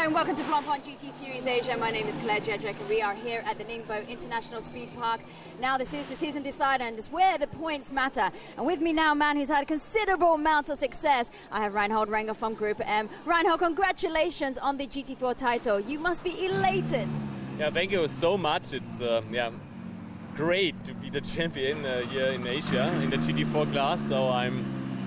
Hello and welcome to Blancpain GT Series Asia. My name is Claire Jedrick and we are here at the Ningbo International Speed Park. Now this is the season decider and it's where the points matter. And with me now, a man who's had a considerable amount of success, I have Reinhold Renger from Group M. Reinhold, congratulations on the GT4 title. You must be elated. Yeah, thank you so much. It's great to be the champion here in Asia in the GT4 class. So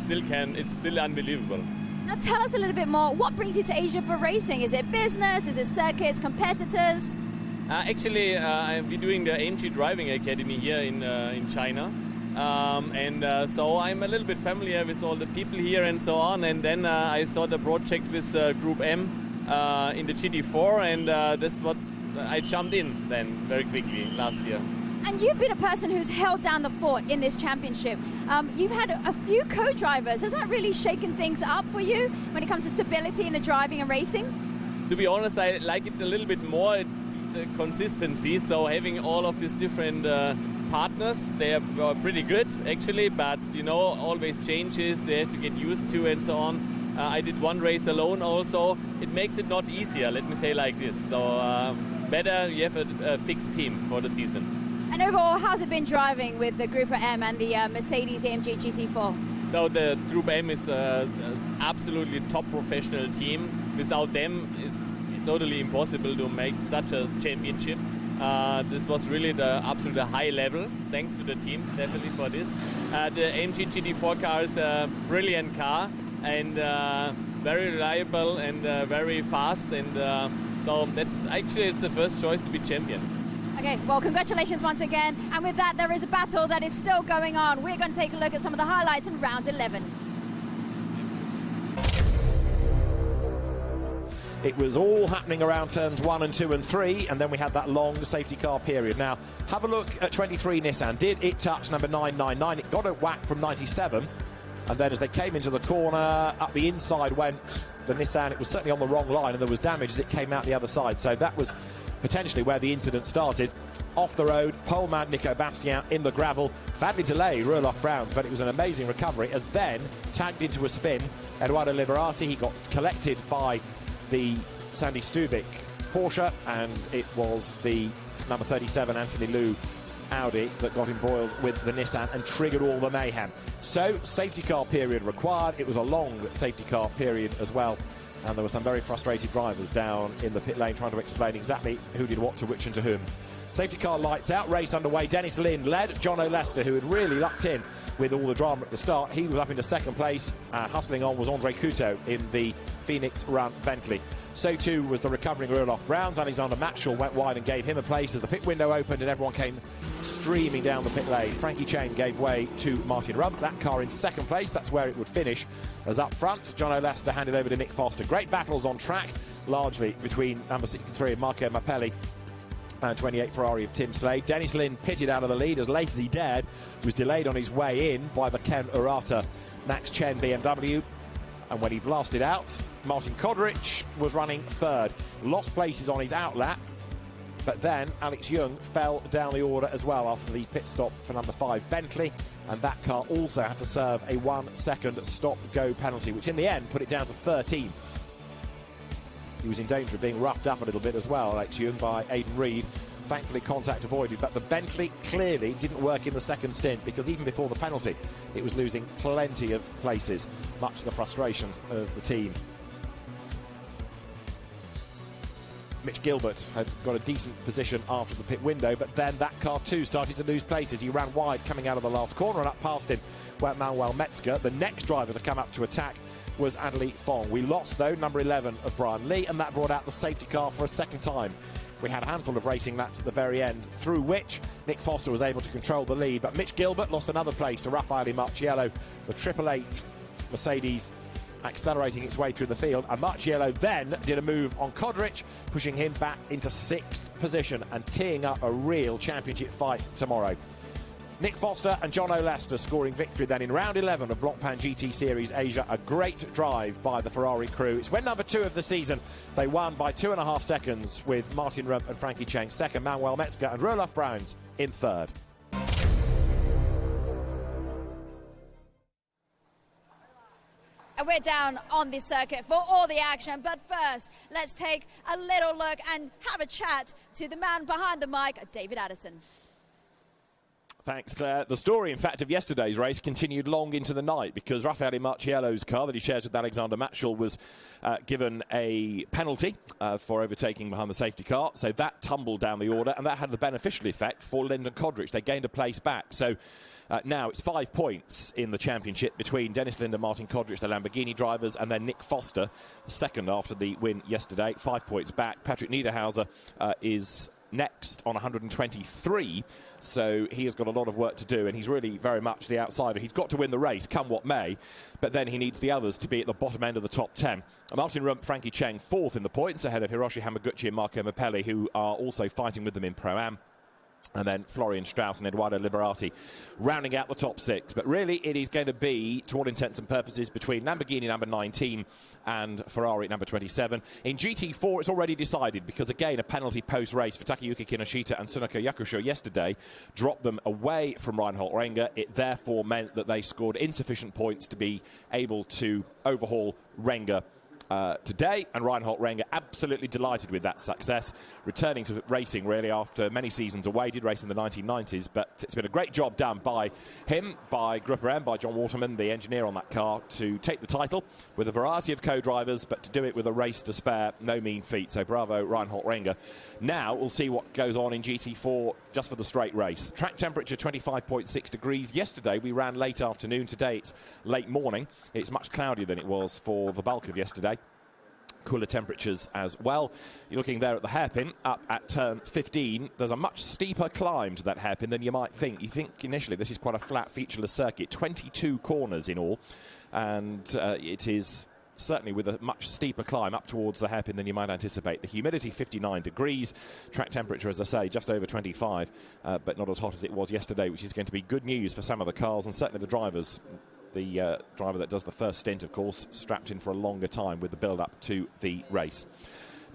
it's still unbelievable. Now tell us a little bit more, what brings you to Asia for racing? Is it business, is it circuits, competitors? Actually, we're doing the AMG Driving Academy here in China. So I'm a little bit familiar with all the people here and so on. And then I saw the project with Group M in the GT4 and that's what I jumped in then very quickly last year. And you've been a person who's held down the fort in this championship. You've had a few co-drivers. Has that really shaken things up for you when it comes to stability in the driving and racing? To be honest, I like it a little bit more, the consistency. So having all of these different partners, they are pretty good actually, but you know, always changes, they have to get used to and so on. I did one race alone also. It makes it not easier, let me say like this. So better you have a fixed team for the season. And overall, how's it been driving with the Group M and the Mercedes AMG GT4? So the Group M is absolutely top professional team. Without them, it's totally impossible to make such a championship. This was really the absolute high level. Thanks to the team, definitely for this. The AMG GT4 car is a brilliant car and very reliable and very fast. And so it's the first choice to be champion. Okay, well, congratulations once again. And with that, there is a battle that is still going on. We're going to take a look at some of the highlights in round 11. It was all happening around turns 1 and 2 and 3, and then we had that long safety car period. Now, have a look at 23 Nissan. Did it touch number 999? It got a whack from 97, and then as they came into the corner, up the inside went the Nissan. It was certainly on the wrong line, and there was damage as it came out the other side. So that was potentially where the incident started. Off the road, poleman Nico Bastien in the gravel, badly delayed Roelof Browns, but it was an amazing recovery as then tagged into a spin. Eduardo Liberati, he got collected by the Sandy Stuvik Porsche, and it was the number 37 Anthony Liu Audi that got embroiled with the Nissan and triggered all the mayhem. So, safety car period required. It was a long safety car period as well. And there were some very frustrated drivers down in the pit lane trying to explain exactly who did what to which and to whom. Safety car lights out, race underway. Dennis Lynn led. John O'Lester, who had really lucked in with all the drama at the start, he was up into second place. Hustling on was Andre Couto in the Phoenix Run Bentley. So too was the recovering Roelof Browns. Alexander Matchell went wide and gave him a place as the pit window opened and everyone came streaming down the pit lane. Frankie Chang gave way to Martin Rump. That car in second place, that's where it would finish. As up front, John O'Lester handed over to Nick Foster. Great battles on track, largely between number 63 of Marco Mappelli and 28 Ferrari of Tim Slade. Dennis Lynn pitted out of the lead as late as he dared. He was delayed on his way in by the Ken Urata Max Chen BMW. And when he blasted out, Martin Kodrich was running third. Lost places on his outlap, but then Alex Young fell down the order as well after the pit stop for number 5 Bentley, and that car also had to serve a 1 second stop-go penalty, which in the end put it down to 13th. He was in danger of being roughed up a little bit as well, Alex Young, by Aidan Reed. Thankfully contact avoided, but the Bentley clearly didn't work in the second stint because even before the penalty it was losing plenty of places, much to the frustration of the team. Mitch Gilbert had got a decent position after the pit window, but then that car too started to lose places. He ran wide coming out of the last corner, and up past him went Manuel Metzger. The next driver to come up to attack was Adeli Fong. We lost though number 11 of Brian Lee, and that brought out the safety car for a second time. We had a handful of racing laps at the very end, through which Nick Foster was able to control the lead, but Mitch Gilbert lost another place to Raffaele Marciello, the 888 Mercedes accelerating its way through the field, and Marciello then did a move on Kodrich, pushing him back into 6th position and teeing up a real championship fight tomorrow. Nick Foster and John O'Lester scoring victory then in round 11 of Blancpain GT Series Asia. A great drive by the Ferrari crew. It's win number 2 of the season. They won by 2.5 seconds with Martin Rump and Frankie Chang second, Manuel Metzger and Roelof Browns in third. and we're down on the circuit for all the action. But first, let's take a little look and have a chat to the man behind the mic, David Addison. Thanks, Claire. The story, in fact, of yesterday's race continued long into the night because Raffaele Marciello's car that he shares with Alexander Matschel was given a penalty for overtaking behind the safety car. So that tumbled down the order, and that had the beneficial effect for Lyndon Kodrich. They gained a place back. So now it's 5 points in the championship between Dennis Lind and Martin Kodrich, the Lamborghini drivers, and then Nick Foster, second after the win yesterday. 5 points back. Patrick Niederhauser is next on 123, so he has got a lot of work to do, and he's really very much the outsider. He's got to win the race, come what may, but then he needs the others to be at the bottom end of the top 10. Martin Rump, Frankie Cheng, fourth in the points, ahead of Hiroshi Hamaguchi and Marco Mappelli, who are also fighting with them in Pro-Am. And then Florian Strauss and Eduardo Liberati rounding out the top 6. But really, it is going to be, to all intents and purposes, between Lamborghini number 19 and Ferrari number 27. In GT4, it's already decided because, again, a penalty post-race for Takayuki Kinoshita and Tsunaka Yakusho yesterday dropped them away from Reinhold Renger. It therefore meant that they scored insufficient points to be able to overhaul Renger today, and Reinhold Renger absolutely delighted with that success, returning to racing really after many seasons away. Did race in the 1990s, but it's been a great job done by him, by Grupper M, by John Waterman, the engineer on that car, to take the title with a variety of co-drivers, but to do it with a race to spare, no mean feat. So bravo, Reinhold Renger. Now we'll see what goes on in GT4 just for the straight race. Track temperature 25.6 degrees. Yesterday we ran late afternoon. Today it's late morning. It's much cloudier than it was for the bulk of yesterday. Cooler temperatures as well. You're looking there at the hairpin up at turn 15. There's a much steeper climb to that hairpin than you might think. You think initially this is quite a flat, featureless circuit, 22 corners in all, and it is certainly with a much steeper climb up towards the hairpin than you might anticipate. The humidity 59 degrees, track temperature, as I say, just over 25, but not as hot as it was yesterday, which is going to be good news for some of the cars and certainly the drivers. The driver that does the first stint, of course, strapped in for a longer time with the build-up to the race.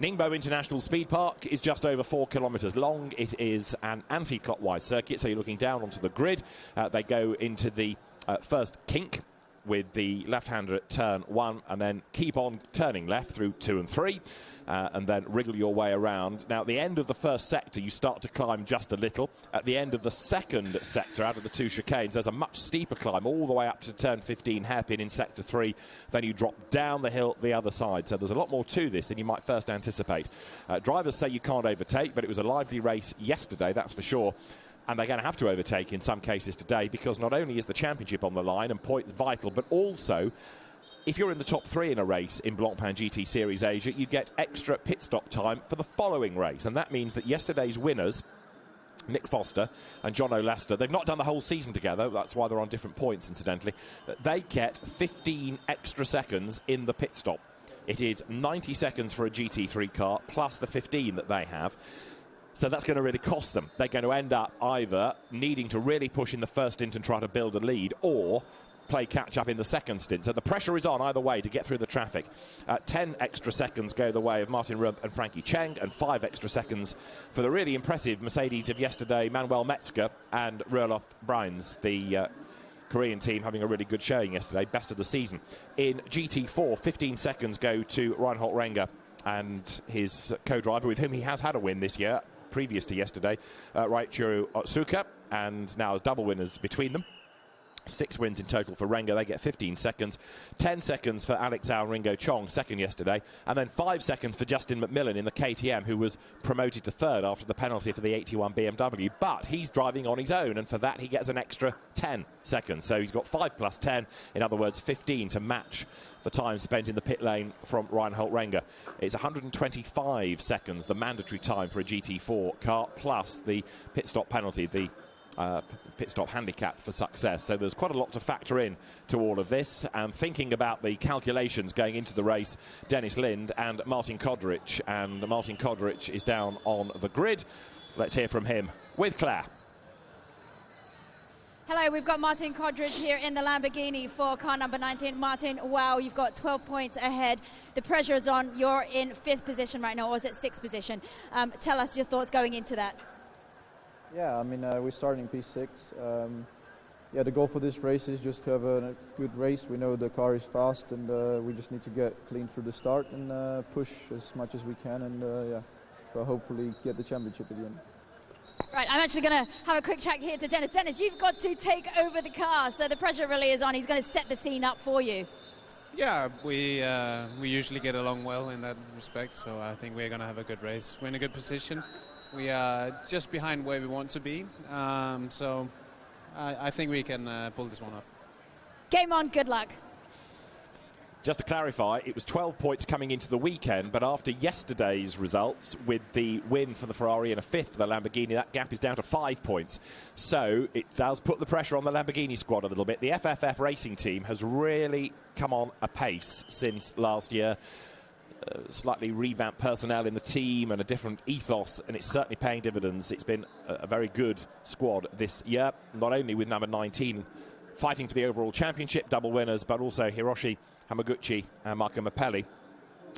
Ningbo International Speed Park is just over 4 kilometres long. It is an anti-clockwise circuit, so you're looking down onto the grid. They go into the first kink with the left-hander at turn 1, and then keep on turning left through 2 and 3, and then wriggle your way around. Now, at the end of the first sector, you start to climb just a little. At the end of the second sector, out of the 2 chicanes, there's a much steeper climb all the way up to turn 15 hairpin in sector 3. Then you drop down the hill the other side. So there's a lot more to this than you might first anticipate. Drivers say you can't overtake, but it was a lively race yesterday, that's for sure. And they're going to have to overtake in some cases today, because not only is the championship on the line and points vital, but also if you're in the top 3 in a race in Blancpain GT Series Asia, you get extra pit stop time for the following race. And that means that yesterday's winners, Nick Foster and John O'Lester, they've not done the whole season together. That's why they're on different points, incidentally. They get 15 extra seconds in the pit stop. It is 90 seconds for a GT3 car, plus the 15 that they have. So that's going to really cost them. They're going to end up either needing to really push in the first stint and try to build a lead, or play catch-up in the second stint. So the pressure is on either way to get through the traffic. 10 extra seconds go the way of Martin Rump and Frankie Cheng, and 5 extra seconds for the really impressive Mercedes of yesterday, Manuel Metzger and Roelof Bruins, the Korean team having a really good showing yesterday, best of the season. In GT4, 15 seconds go to Reinhold Renger and his co-driver, with whom he has had a win this year, previous to yesterday, Raichiro Otsuka, and now as double winners between them. 6 wins in total for Renger. They get 15 seconds. 10 seconds for Alex Zhao and Ringo Chong, second yesterday. And then 5 seconds for Justin McMillan in the KTM, who was promoted to third after the penalty for the 81 BMW. But he's driving on his own, and for that he gets an extra 10 seconds. So he's got 5 plus 10, in other words 15, to match the time spent in the pit lane from Reinhold Renger. It's 125 seconds, the mandatory time for a GT4 car, plus the pit stop penalty, the pit stop handicap for success. So there's quite a lot to factor in to all of this. And thinking about the calculations going into the race, Dennis Lind and Martin Kodrich. And Martin Kodrich is down on the grid. Let's hear from him with Claire. Hello, we've got Martin Kodrich here in the Lamborghini for car number 19. Martin, wow, you've got 12 points ahead. The pressure is on. You're in 5th position right now, or is it 6th position? Tell us your thoughts going into that. Yeah, I mean, we're starting P6. yeah, the goal for this race is just to have a good race. We know the car is fast, and we just need to get clean through the start and push as much as we can, and yeah, so hopefully get the championship at the end. Right, I'm actually going to have a quick chat here to Dennis. Dennis, you've got to take over the car, so the pressure really is on. He's going to set the scene up for you. Yeah, we usually get along well in that respect, so I think we're going to have a good race. We're in a good position. We are just behind where we want to be, so I think we can pull this one off. Game on, good luck. Just to clarify, it was 12 points coming into the weekend, but after yesterday's results, with the win for the Ferrari and a fifth for the Lamborghini, that gap is down to 5 points. So it does put the pressure on the Lamborghini squad a little bit. The FFF racing team has really come on apace since last year. Slightly revamped personnel in the team and a different ethos, and it's certainly paying dividends. It's been a very good squad this year, not only with number 19 fighting for the overall championship, double winners, but also Hiroshi Hamaguchi and Marco Mappelli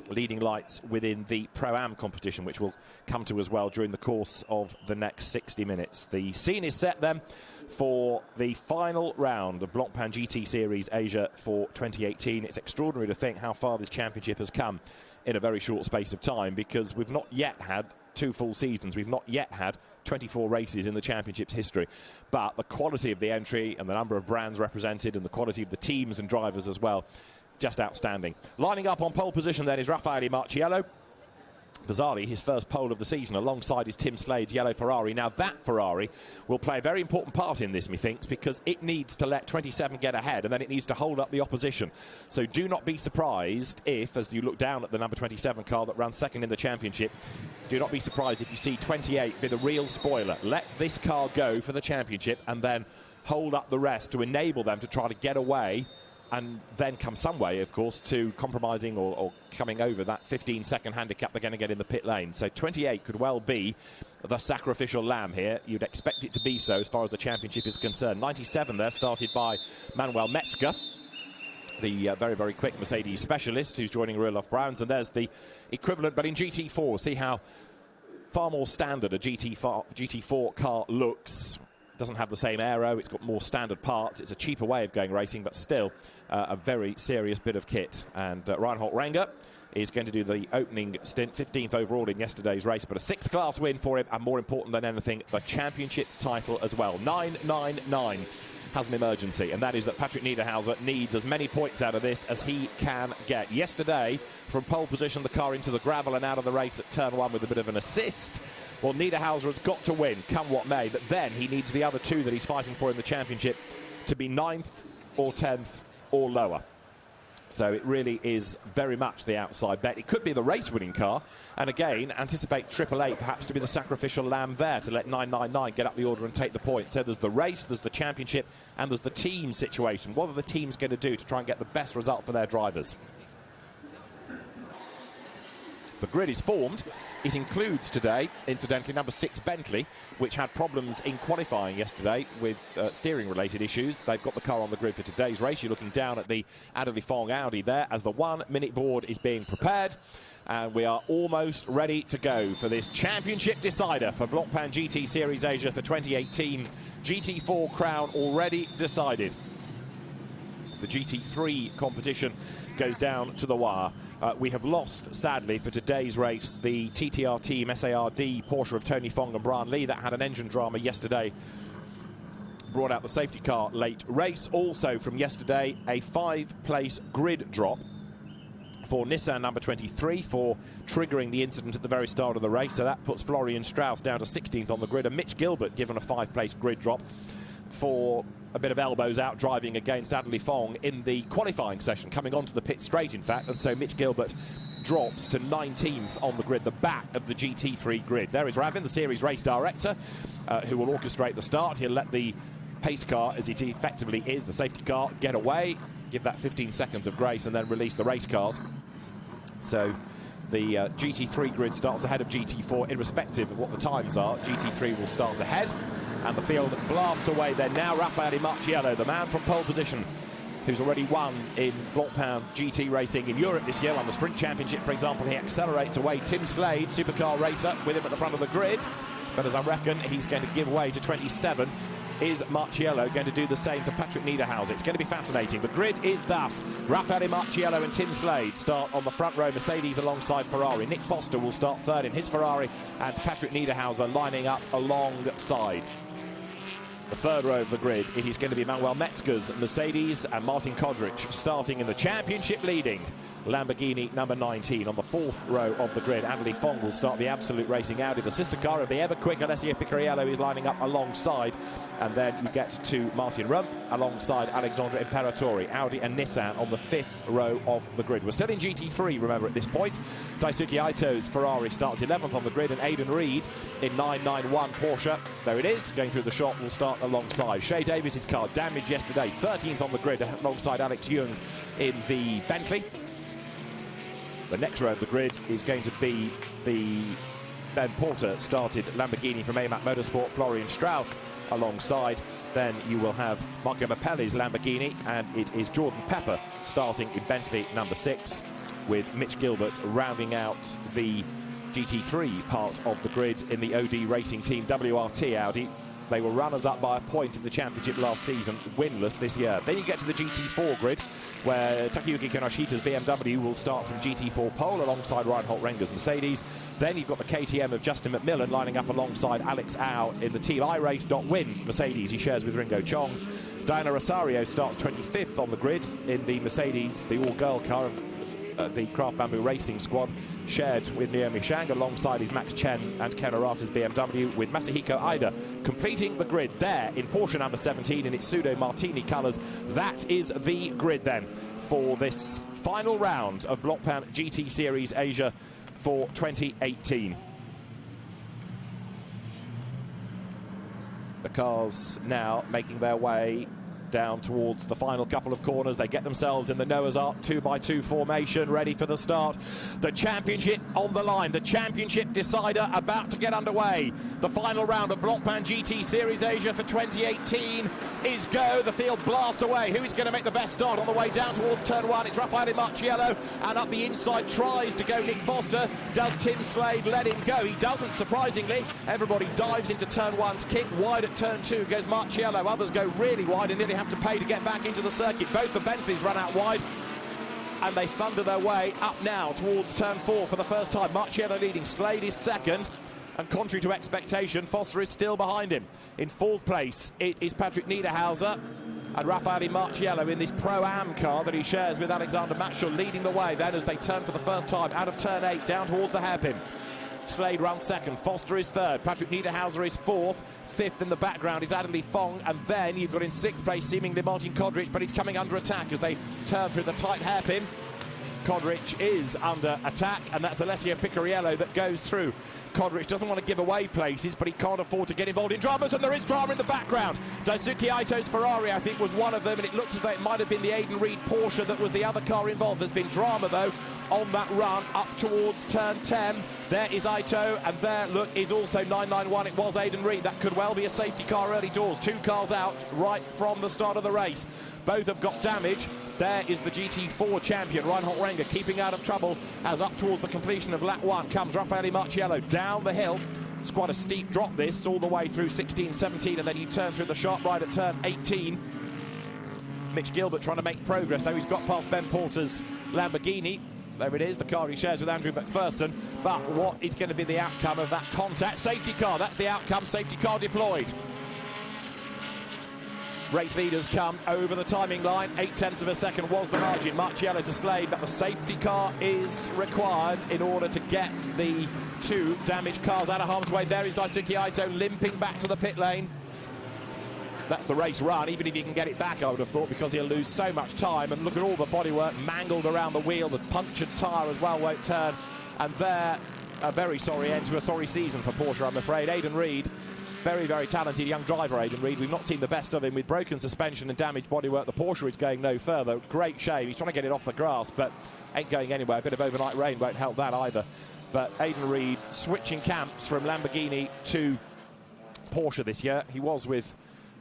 leading lights within the Pro-Am competition, which we'll come to as well during the course of the next 60 minutes. The scene is set then for the final round of Blancpain GT Series Asia for 2018. It's extraordinary to think how far this championship has come in a very short space of time, because we've not yet had 2 full seasons. We've not yet had 24 races in the championship's history. But the quality of the entry and the number of brands represented and the quality of the teams and drivers as well, just outstanding. Lining up on pole position then is Raffaele Marciello. Bizarrely, his first pole of the season alongside his Tim Slade's yellow Ferrari. Now that Ferrari will play a very important part in this, methinks, because it needs to let 27 get ahead and then it needs to hold up the opposition. So do not be surprised if, as you look down at the number 27 car that ran second in the championship, do not be surprised if you see 28 be the real spoiler. Let this car go for the championship and then hold up the rest to enable them to try to get away, and then come some way, of course, to compromising or coming over that 15-second handicap they're going to get in the pit lane. So 28 could well be the sacrificial lamb here. You'd expect it to be so as far as the championship is concerned. 97 there, started by Manuel Metzger, the very, very quick Mercedes specialist who's joining Roelof Browns. And there's the equivalent, but in GT4. See how far more standard a GT4 car looks. Doesn't have the same aero, it's got more standard parts, it's a cheaper way of going racing, but still a very serious bit of kit. And Reinhold Renger is going to do the opening stint, 15th overall in yesterday's race, but a 6th class win for him, and more important than anything, the championship title as well. 999 has an emergency, and that is that Patrick Niederhauser needs as many points out of this as he can get. Yesterday, from pole position, the car into the gravel and out of the race at turn 1 with a bit of an assist. Well, Niederhauser has got to win, come what may, but then he needs the other 2 that he's fighting for in the championship to be 9th or 10th or lower. So it really is very much the outside bet. It could be the race-winning car, and again, anticipate 888 perhaps to be the sacrificial lamb there to let 999 get up the order and take the point. So there's the race, there's the championship, and there's the team situation. What are the teams going to do to try and get the best result for their drivers? The grid is formed. It includes today, incidentally, number 6 Bentley, which had problems in qualifying yesterday with steering-related issues. They've got the car on the grid for today's race. You're looking down at the Adderley Fong Audi there as the 1-minute board is being prepared. And we are almost ready to go for this championship decider for Blancpain GT Series Asia for 2018. GT4 crown already decided. The GT3 competition goes down to the wire. We have lost, sadly, for today's race, the TTR team SARD Porsche of Tony Fong and Brian Lee. That had an engine drama yesterday, brought out the safety car late race. Also from yesterday, a 5-place grid drop for Nissan number 23 for triggering the incident at the very start of the race. So that puts Florian Strauss down to 16th on the grid, and Mitch Gilbert given a 5-place grid drop for a bit of elbows out driving against Adderley Fong in the qualifying session, coming onto the pit straight, in fact, and so Mitch Gilbert drops to 19th on the grid, the back of the GT3 grid. There is Ravin, the series race director, who will orchestrate the start. He'll let the pace car, as it effectively is, the safety car, get away, give that 15 seconds of grace, and then release the race cars. So the GT3 grid starts ahead of GT4, irrespective of what the times are. GT3 will start ahead, and the field blasts away then. Now Raffaele Marciello, the man from pole position, who's already won in Blancpain GT racing in Europe this year on the Sprint Championship, for example. He accelerates away Tim Slade, supercar racer, with him at the front of the grid. But as I reckon, he's going to give way to 27 is Marchiello going to do the same for Patrick Niederhauser? It's going to be fascinating. The grid is thus. Raffaele Marchiello and Tim Slade start on the front row, Mercedes alongside Ferrari. Nick Foster will start third in his Ferrari, and Patrick Niederhauser lining up alongside. The third row of the grid, it is going to be Manuel Metzger's Mercedes and Martin Kodrich starting in the championship leading Lamborghini number 19. On the fourth row of the grid, Anneli Fong will start the Absolute Racing Audi. The sister car of the ever-quick Alessia Picariello is lining up alongside. And then you get to Martin Rump alongside Alexandra Imperatori, Audi and Nissan on the fifth row of the grid. We're still in GT3, remember, at this point. Daisuke Aito's Ferrari starts 11th on the grid, and Aidan Reed in 991 Porsche. There it is, going through the shot, will start alongside. Shea Davis's car damaged yesterday, 13th on the grid alongside Alex Young in the Bentley. The next row of the grid is going to be the Ben Porter started Lamborghini from AMAC Motorsport, Florian Strauss alongside. Then you will have Marco Mappelli's Lamborghini, and it is Jordan Pepper starting in Bentley number 6, with Mitch Gilbert rounding out the GT3 part of the grid in the OD Racing Team WRT Audi. They were runners-up by a point in the championship last season, winless this year. Then you get to the GT4 grid, where Takayuki Kinoshita's BMW will start from GT4 pole alongside Reinhold Renger's Mercedes. Then you've got the KTM of Justin McMillan lining up alongside Alex Au in the Team iRace.win Mercedes he shares with Ringo Chong. Diana Rosario starts 25th on the grid in the Mercedes, the all-girl car of the Craft Bamboo Racing Squad, shared with Naomi Shang alongside his Max Chen and Ken Arata's BMW, with Masahiko Aida completing the grid there in Porsche number 17 in its pseudo martini colours. That is the grid then for this final round of Blancpain GT Series Asia for 2018. The cars now making their way down towards the final couple of corners. They get themselves in the Noah's Ark 2x2 formation, ready for the start. The championship on the line, the championship decider about to get underway. The final round of Blancpain GT Series Asia for 2018 is go. The field blasts away. Who is going to make the best start on the way down towards turn 1? It's Raffaele Marchiello, and up the inside tries to go Nick Foster. Does Tim Slade let him go? He doesn't, surprisingly. Everybody dives into turn 1 to kick wide at turn 2. Goes Marchiello. Others go really wide and nearly have to pay to get back into the circuit. Both the Bentleys run out wide, and they thunder their way up now towards turn 4 for the first time. Marchiello leading, Slade is second, and contrary to expectation, Foster is still behind him. In fourth place, it is Patrick Niederhauser and Raffaele Marchiello in this Pro-Am car that he shares with Alexander Matschel, leading the way then as they turn for the first time out of turn 8 down towards the hairpin. Slade runs second, Foster is third, Patrick Niederhauser is fourth, fifth in the background is Anneli Fong, and then you've got in sixth place seemingly Martin Kodrich, but he's coming under attack as they turn through the tight hairpin. Kodrich is under attack, and that's Alessia Picariello that goes through. Kodrich doesn't want to give away places, but he can't afford to get involved in dramas, and there is drama in the background. Daisuke Aito's Ferrari, I think, was one of them, and it looks as though it might have been the Aidan Reed Porsche that was the other car involved. There's been drama, though, on that run up towards turn 10. There is Aito, and there, look, is also 991. It was Aidan Reed. That could well be a safety car early doors. Two cars out right from the start of the race. Both have got damage. There is the GT4 champion, Reinhold Renger, keeping out of trouble as up towards the completion of lap 1 comes Raffaele Marchiello down the hill. It's quite a steep drop, this, all the way through 16, 17, and then you turn through the sharp right at turn 18. Mitch Gilbert trying to make progress, though he's got past Ben Porter's Lamborghini. There it is, the car he shares with Andrew McPherson. But what is going to be the outcome of that contact? Safety car, that's the outcome, safety car deployed. Race leaders come over the timing line. 0.8 of a second was the margin. Marchiello to Slade, but the safety car is required in order to get the two damaged cars out of harm's way. There is Daisuke Aito limping back to the pit lane. That's the race run, even if he can get it back, I would have thought, because he'll lose so much time. And look at all the bodywork mangled around the wheel, the punctured tyre as well won't turn. And there, a very sorry end to a sorry season for Porsche, I'm afraid. Aidan Reed, very, very talented young driver, Aidan Reed. We've not seen the best of him with broken suspension and damaged bodywork. The Porsche is going no further. Great shame. He's trying to get it off the grass, but ain't going anywhere. A bit of overnight rain won't help that either. But Aidan Reed switching camps from Lamborghini to Porsche this year. He was with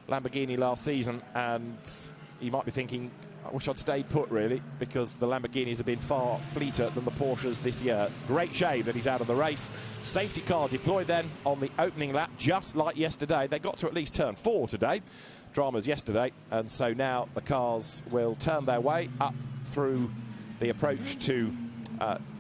Lamborghini last season, and you might be thinking, I wish I'd stayed put, really, because the Lamborghinis have been far fleeter than the Porsches this year. Great shame that he's out of the race. Safety car deployed then on the opening lap, just like yesterday. They got to at least turn 4 today. Dramas yesterday, and so now the cars will turn their way up through the approach to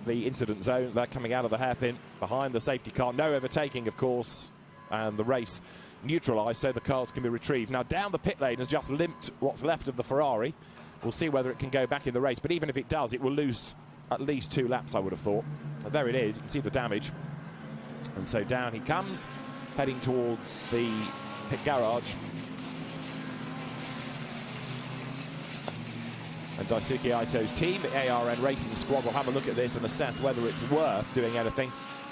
the incident zone. They're coming out of the hairpin behind the safety car. No overtaking, of course, and the race neutralised so the cars can be retrieved. Now down the pit lane has just limped what's left of the Ferrari. We'll see whether it can go back in the race, but even if it does, it will lose at least 2 laps, I would have thought. And there it is, you can see the damage. And so down he comes, heading towards the pit garage. And Daisuke Aito's team, the ARN Racing Squad, will have a look at this and assess whether it's worth doing anything.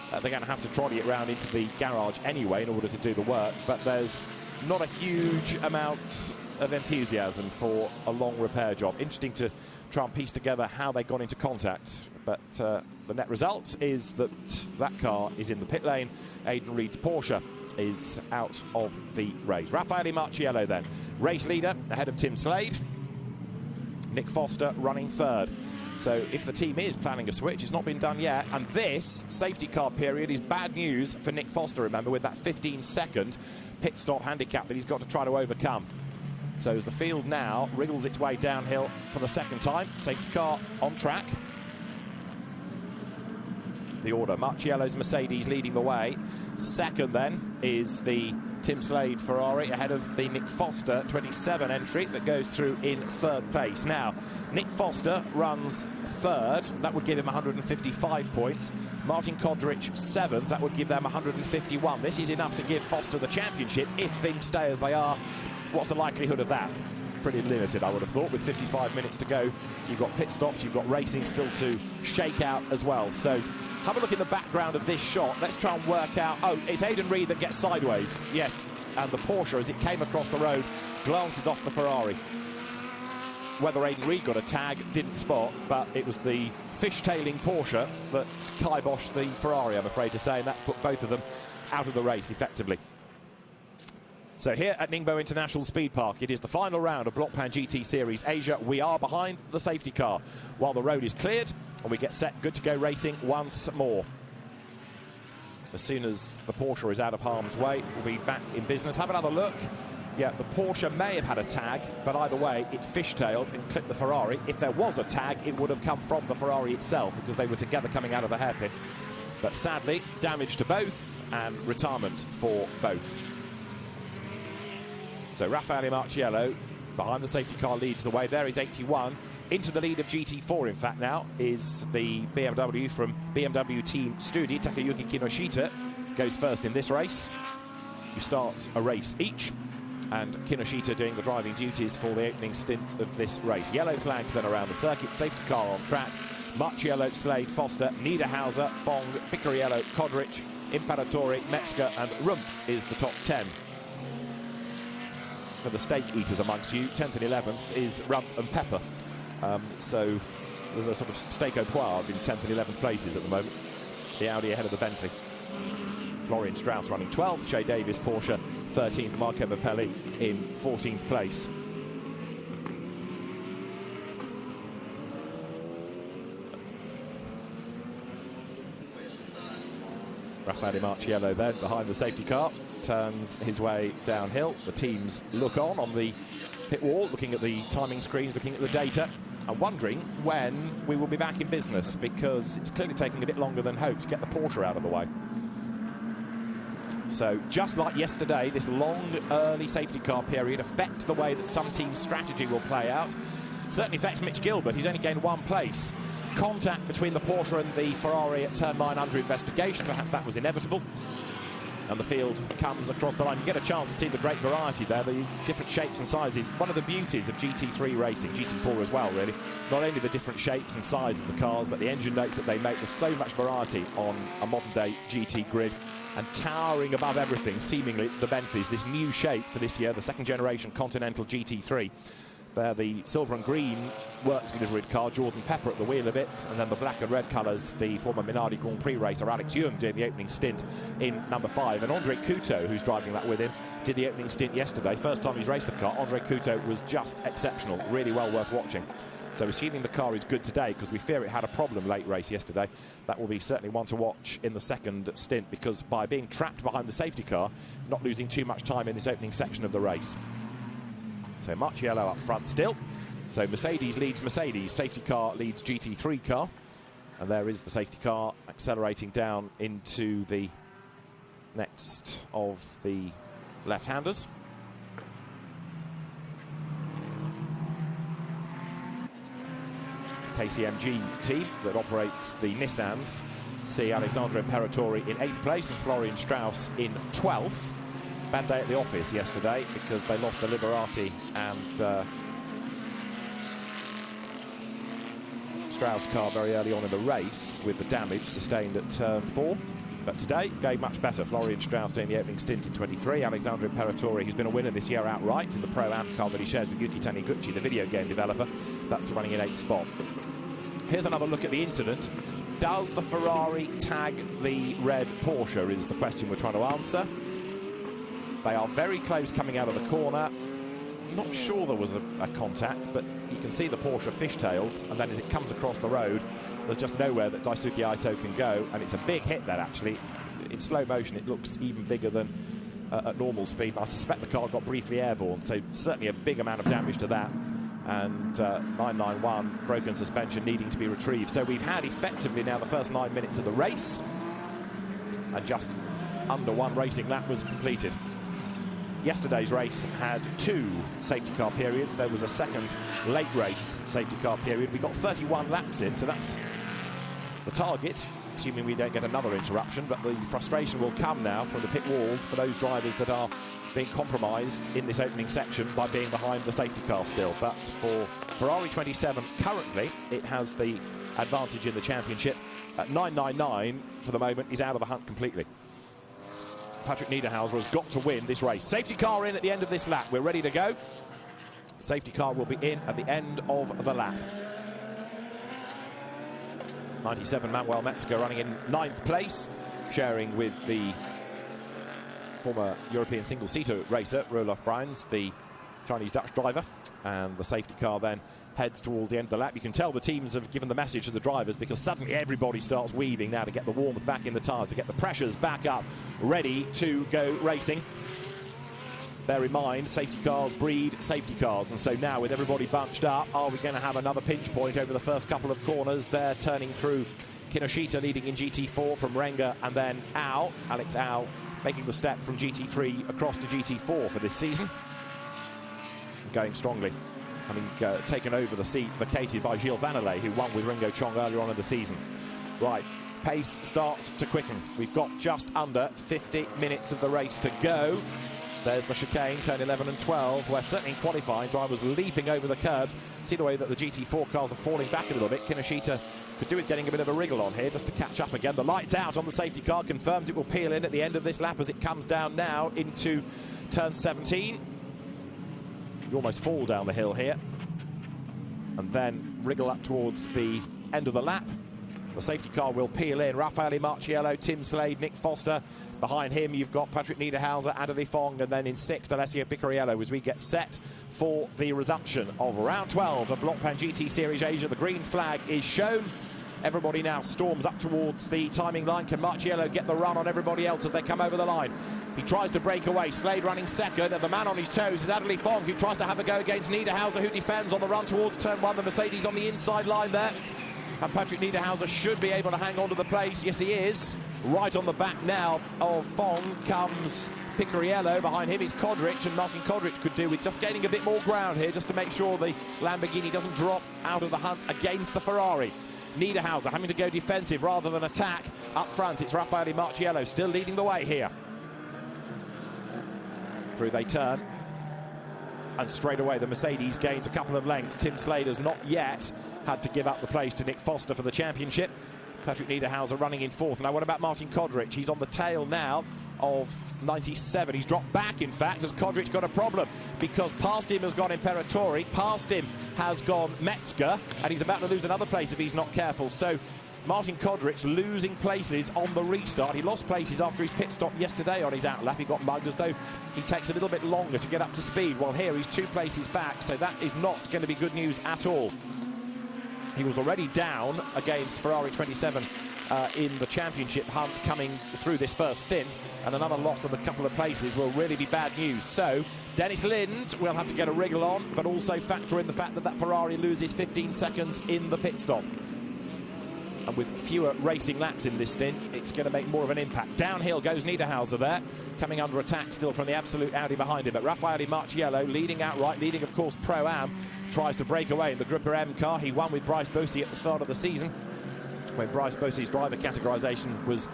They're going to have to trolley it round into the garage anyway in order to do the work, but there's not a huge amount of enthusiasm for a long repair job. Interesting to try and piece together how they got into contact, but the net result is that that car is in the pit lane. Aidan Reid's Porsche is out of the race. Raffaele Marciello then, race leader ahead of Tim Slade. Nick Foster running 3rd. So if the team is planning a switch, it's not been done yet. And this safety car period is bad news for Nick Foster, remember, with that 15-second pit stop handicap that he's got to try to overcome. So as the field now wriggles its way downhill for the 2nd time, safety car on track. The order, Marciello's Mercedes leading the way. 2nd then is the Tim Slade Ferrari ahead of the Nick Foster 27 entry that goes through in 3rd place. Now, Nick Foster runs 3rd. That would give him 155 points. Martin Kodrich 7th. That would give them 151. This is enough to give Foster the championship if things stay as they are. What's the likelihood of that? Pretty limited, I would have thought, with 55 minutes to go. You've got pit stops, you've got racing still to shake out as well. So have a look in the background of this shot. Let's try and work out. Oh, it's Aidan Reid that gets sideways. Yes, and the Porsche, as it came across the road, glances off the Ferrari. Whether Aidan Reid got a tag, didn't spot, but it was the fishtailing Porsche that kiboshed the Ferrari, I'm afraid to say, and that's put both of them out of the race effectively. So here at Ningbo International Speed Park, it is the final round of Blancpain GT Series Asia. We are behind the safety car while the road is cleared and we get set, good to go racing once more. As soon as the Porsche is out of harm's way, we'll be back in business. Have another look. Yeah, the Porsche may have had a tag, but either way, it fishtailed and clipped the Ferrari. If there was a tag, it would have come from the Ferrari itself because they were together coming out of the hairpin. But sadly, damage to both and retirement for both. So Raffaele Marciello behind the safety car leads the way. There is 81. Into the lead of GT4, in fact, now is the BMW from BMW Team Studi. Takayuki Kinoshita goes first in this race. You start a race each, and Kinoshita doing the driving duties for the opening stint of this race. Yellow flags then around the circuit. Safety car on track. Marciello, Slade, Foster, Niederhauser, Fong, Picariello, Kodrich, Imperatore, Metzger, and Rump is the top 10. For the steak eaters amongst you, 10th and 11th is Rump and Pepper. So there's a sort of steak au poivre in 10th and 11th places at the moment. The Audi ahead of the Bentley. Florian Strauss running 12th, Shea Davis, Porsche 13th, Marco Mappelli in 14th place. Raffaele Marciello then behind the safety car, turns his way downhill. The teams look on the pit wall, looking at the timing screens, looking at the data, and wondering when we will be back in business, because it's clearly taking a bit longer than hoped to get the Porsche out of the way. So just like yesterday, this long early safety car period affects the way that some teams' strategy will play out. It certainly affects Mitch Gilbert. He's only gained 1 place. Contact between the Porsche and the Ferrari at turn 9 under investigation. Perhaps that was inevitable. And the field comes across the line. You get a chance to see the great variety there, the different shapes and sizes. One of the beauties of GT3 racing, GT4 as well, really. Not only the different shapes and sizes of the cars, but the engine notes that they make. There's so much variety on a modern-day GT grid. And towering above everything, seemingly, the Bentleys. This new shape for this year, the 2nd generation Continental GT3. There, the silver and green works liveried car, Jordan Pepper at the wheel of it, and then the black and red colours, the former Minardi Grand Prix racer Alex Young doing the opening stint in number 5, and Andre Couto, who's driving that with him, did the opening stint yesterday. First time he's raced the car. Andre Couto was just exceptional, really well worth watching. So assuming the car is good today, because we fear it had a problem late race yesterday, that will be certainly one to watch in the second stint, because by being trapped behind the safety car, not losing too much time in this opening section of the race. So much yellow up front still. So Mercedes leads Mercedes, safety car leads GT3 car. And there is the safety car accelerating down into the next of the left-handers. KCMG team that operates the Nissans see Alexandre Imperatori in 8th place and Florian Strauss in 12th. Bad day at the office yesterday because they lost the Liberati and Strauss car very early on in the race with the damage sustained at turn 4. But today, going much better. Florian Strauss doing the opening stint in 23. Alexandre Imperatori, who's been a winner this year outright in the Pro-Am car that he shares with Yuki Taniguchi, the video game developer. That's running in 8th spot. Here's another look at the incident. Does the Ferrari tag the red Porsche is the question we're trying to answer. They are very close coming out of the corner. Not sure there was a contact, but you can see the Porsche fishtails, and then as it comes across the road, there's just nowhere that Daisuke Aito can go, and it's a big hit that actually. In slow motion, it looks even bigger than at normal speed. I suspect the car got briefly airborne, so certainly a big amount of damage to that. And 991, broken suspension needing to be retrieved. So we've had effectively now the first 9 minutes of the race, and just under one racing lap was completed. Yesterday's race had 2 safety car periods. There was a second late race safety car period. We got 31 laps in, so that's the target, assuming we don't get another interruption. But the frustration will come now from the pit wall for those drivers that are being compromised in this opening section by being behind the safety car still. But for Ferrari 27 currently, it has the advantage in the championship. At 999 for the moment is out of the hunt completely. Patrick Niederhauser has got to win this race. Safety car in at the end of this lap. We're ready to go. Safety car will be in at the end of the lap. 97 Manuel Metzger running in 9th place, sharing with the former European single-seater racer, Roelof Bruins, the Chinese-Dutch driver. And the safety car then heads towards the end of the lap. You can tell the teams have given the message to the drivers because suddenly everybody starts weaving now to get the warmth back in the tyres, to get the pressures back up, ready to go racing. Bear in mind, safety cars breed safety cars, and so now with everybody bunched up, are we going to have another pinch point over the first couple of corners? They're turning through Kinoshita leading in GT4 from Renga, and then Ao, Alex Ao, making the step from GT3 across to GT4 for this season. Going strongly, having taken over the seat vacated by Gilles Vannelet, who won with Ringo Chong earlier on in the season. Right, pace starts to quicken. We've got just under 50 minutes of the race to go. There's the chicane, turn 11 and 12, where certainly in qualifying, drivers leaping over the curbs. See the way that the GT4 cars are falling back a little bit. Kinoshita could do it getting a bit of a wriggle on here just to catch up again. The lights out on the safety car confirms it will peel in at the end of this lap as it comes down now into turn 17. You almost fall down the hill here and then wriggle up towards the end of the lap. The safety car will peel in. Raffaele Marciello, Tim Slade, Nick Foster. Behind him, you've got Patrick Niederhauser, Adeli Fong, and then in 6th, Alessio Picariello as we get set for the resumption of round 12 of Blancpain GT Series Asia. The green flag is shown. Everybody now storms up towards the timing line. Can Marciello get the run on everybody else as they come over the line? He tries to break away. Slade running second, and the man on his toes is Adeli Fong, who tries to have a go against Niederhauser, who defends on the run towards turn 1. The Mercedes on the inside line there. And Patrick Niederhauser should be able to hang on to the place. Yes, he is. Right on the back now of Fong comes Picariello. Behind him is Kodrich, and Martin Kodrich could do with just gaining a bit more ground here just to make sure the Lamborghini doesn't drop out of the hunt against the Ferrari. Niederhauser having to go defensive rather than attack up front. It's Raffaele Marciello still leading the way here. Through they turn. And straight away the Mercedes gains a couple of lengths. Tim Slade has not yet had to give up the place to Nick Foster for the championship. Patrick Niederhauser running in 4th. Now what about Martin Kodrich? He's on the tail now of 97. He's dropped back, in fact, as Kodric got a problem, because past him has gone Imperatori, past him has gone Metzger, and he's about to lose another place if he's not careful. So Martin Kodric losing places on the restart. He lost places after his pit stop yesterday on his outlap. He got mugged, as though he takes a little bit longer to get up to speed. While here he's 2 places back, so that is not going to be good news at all. He was already down against Ferrari 27 in the championship hunt coming through this first stint, and another loss of a couple of places will really be bad news. So Dennis Lind will have to get a wriggle on, but also factor in the fact that that Ferrari loses 15 seconds in the pit stop. And with fewer racing laps in this stint, it's going to make more of an impact. Downhill goes Niederhauser there, coming under attack still from the absolute Audi behind him. But Raffaele Marchiello leading outright, leading, of course, Pro-Am, tries to break away in the Grupper M car. He won with Bryce Bosey at the start of the season. When Bryce Bosey's driver categorisation was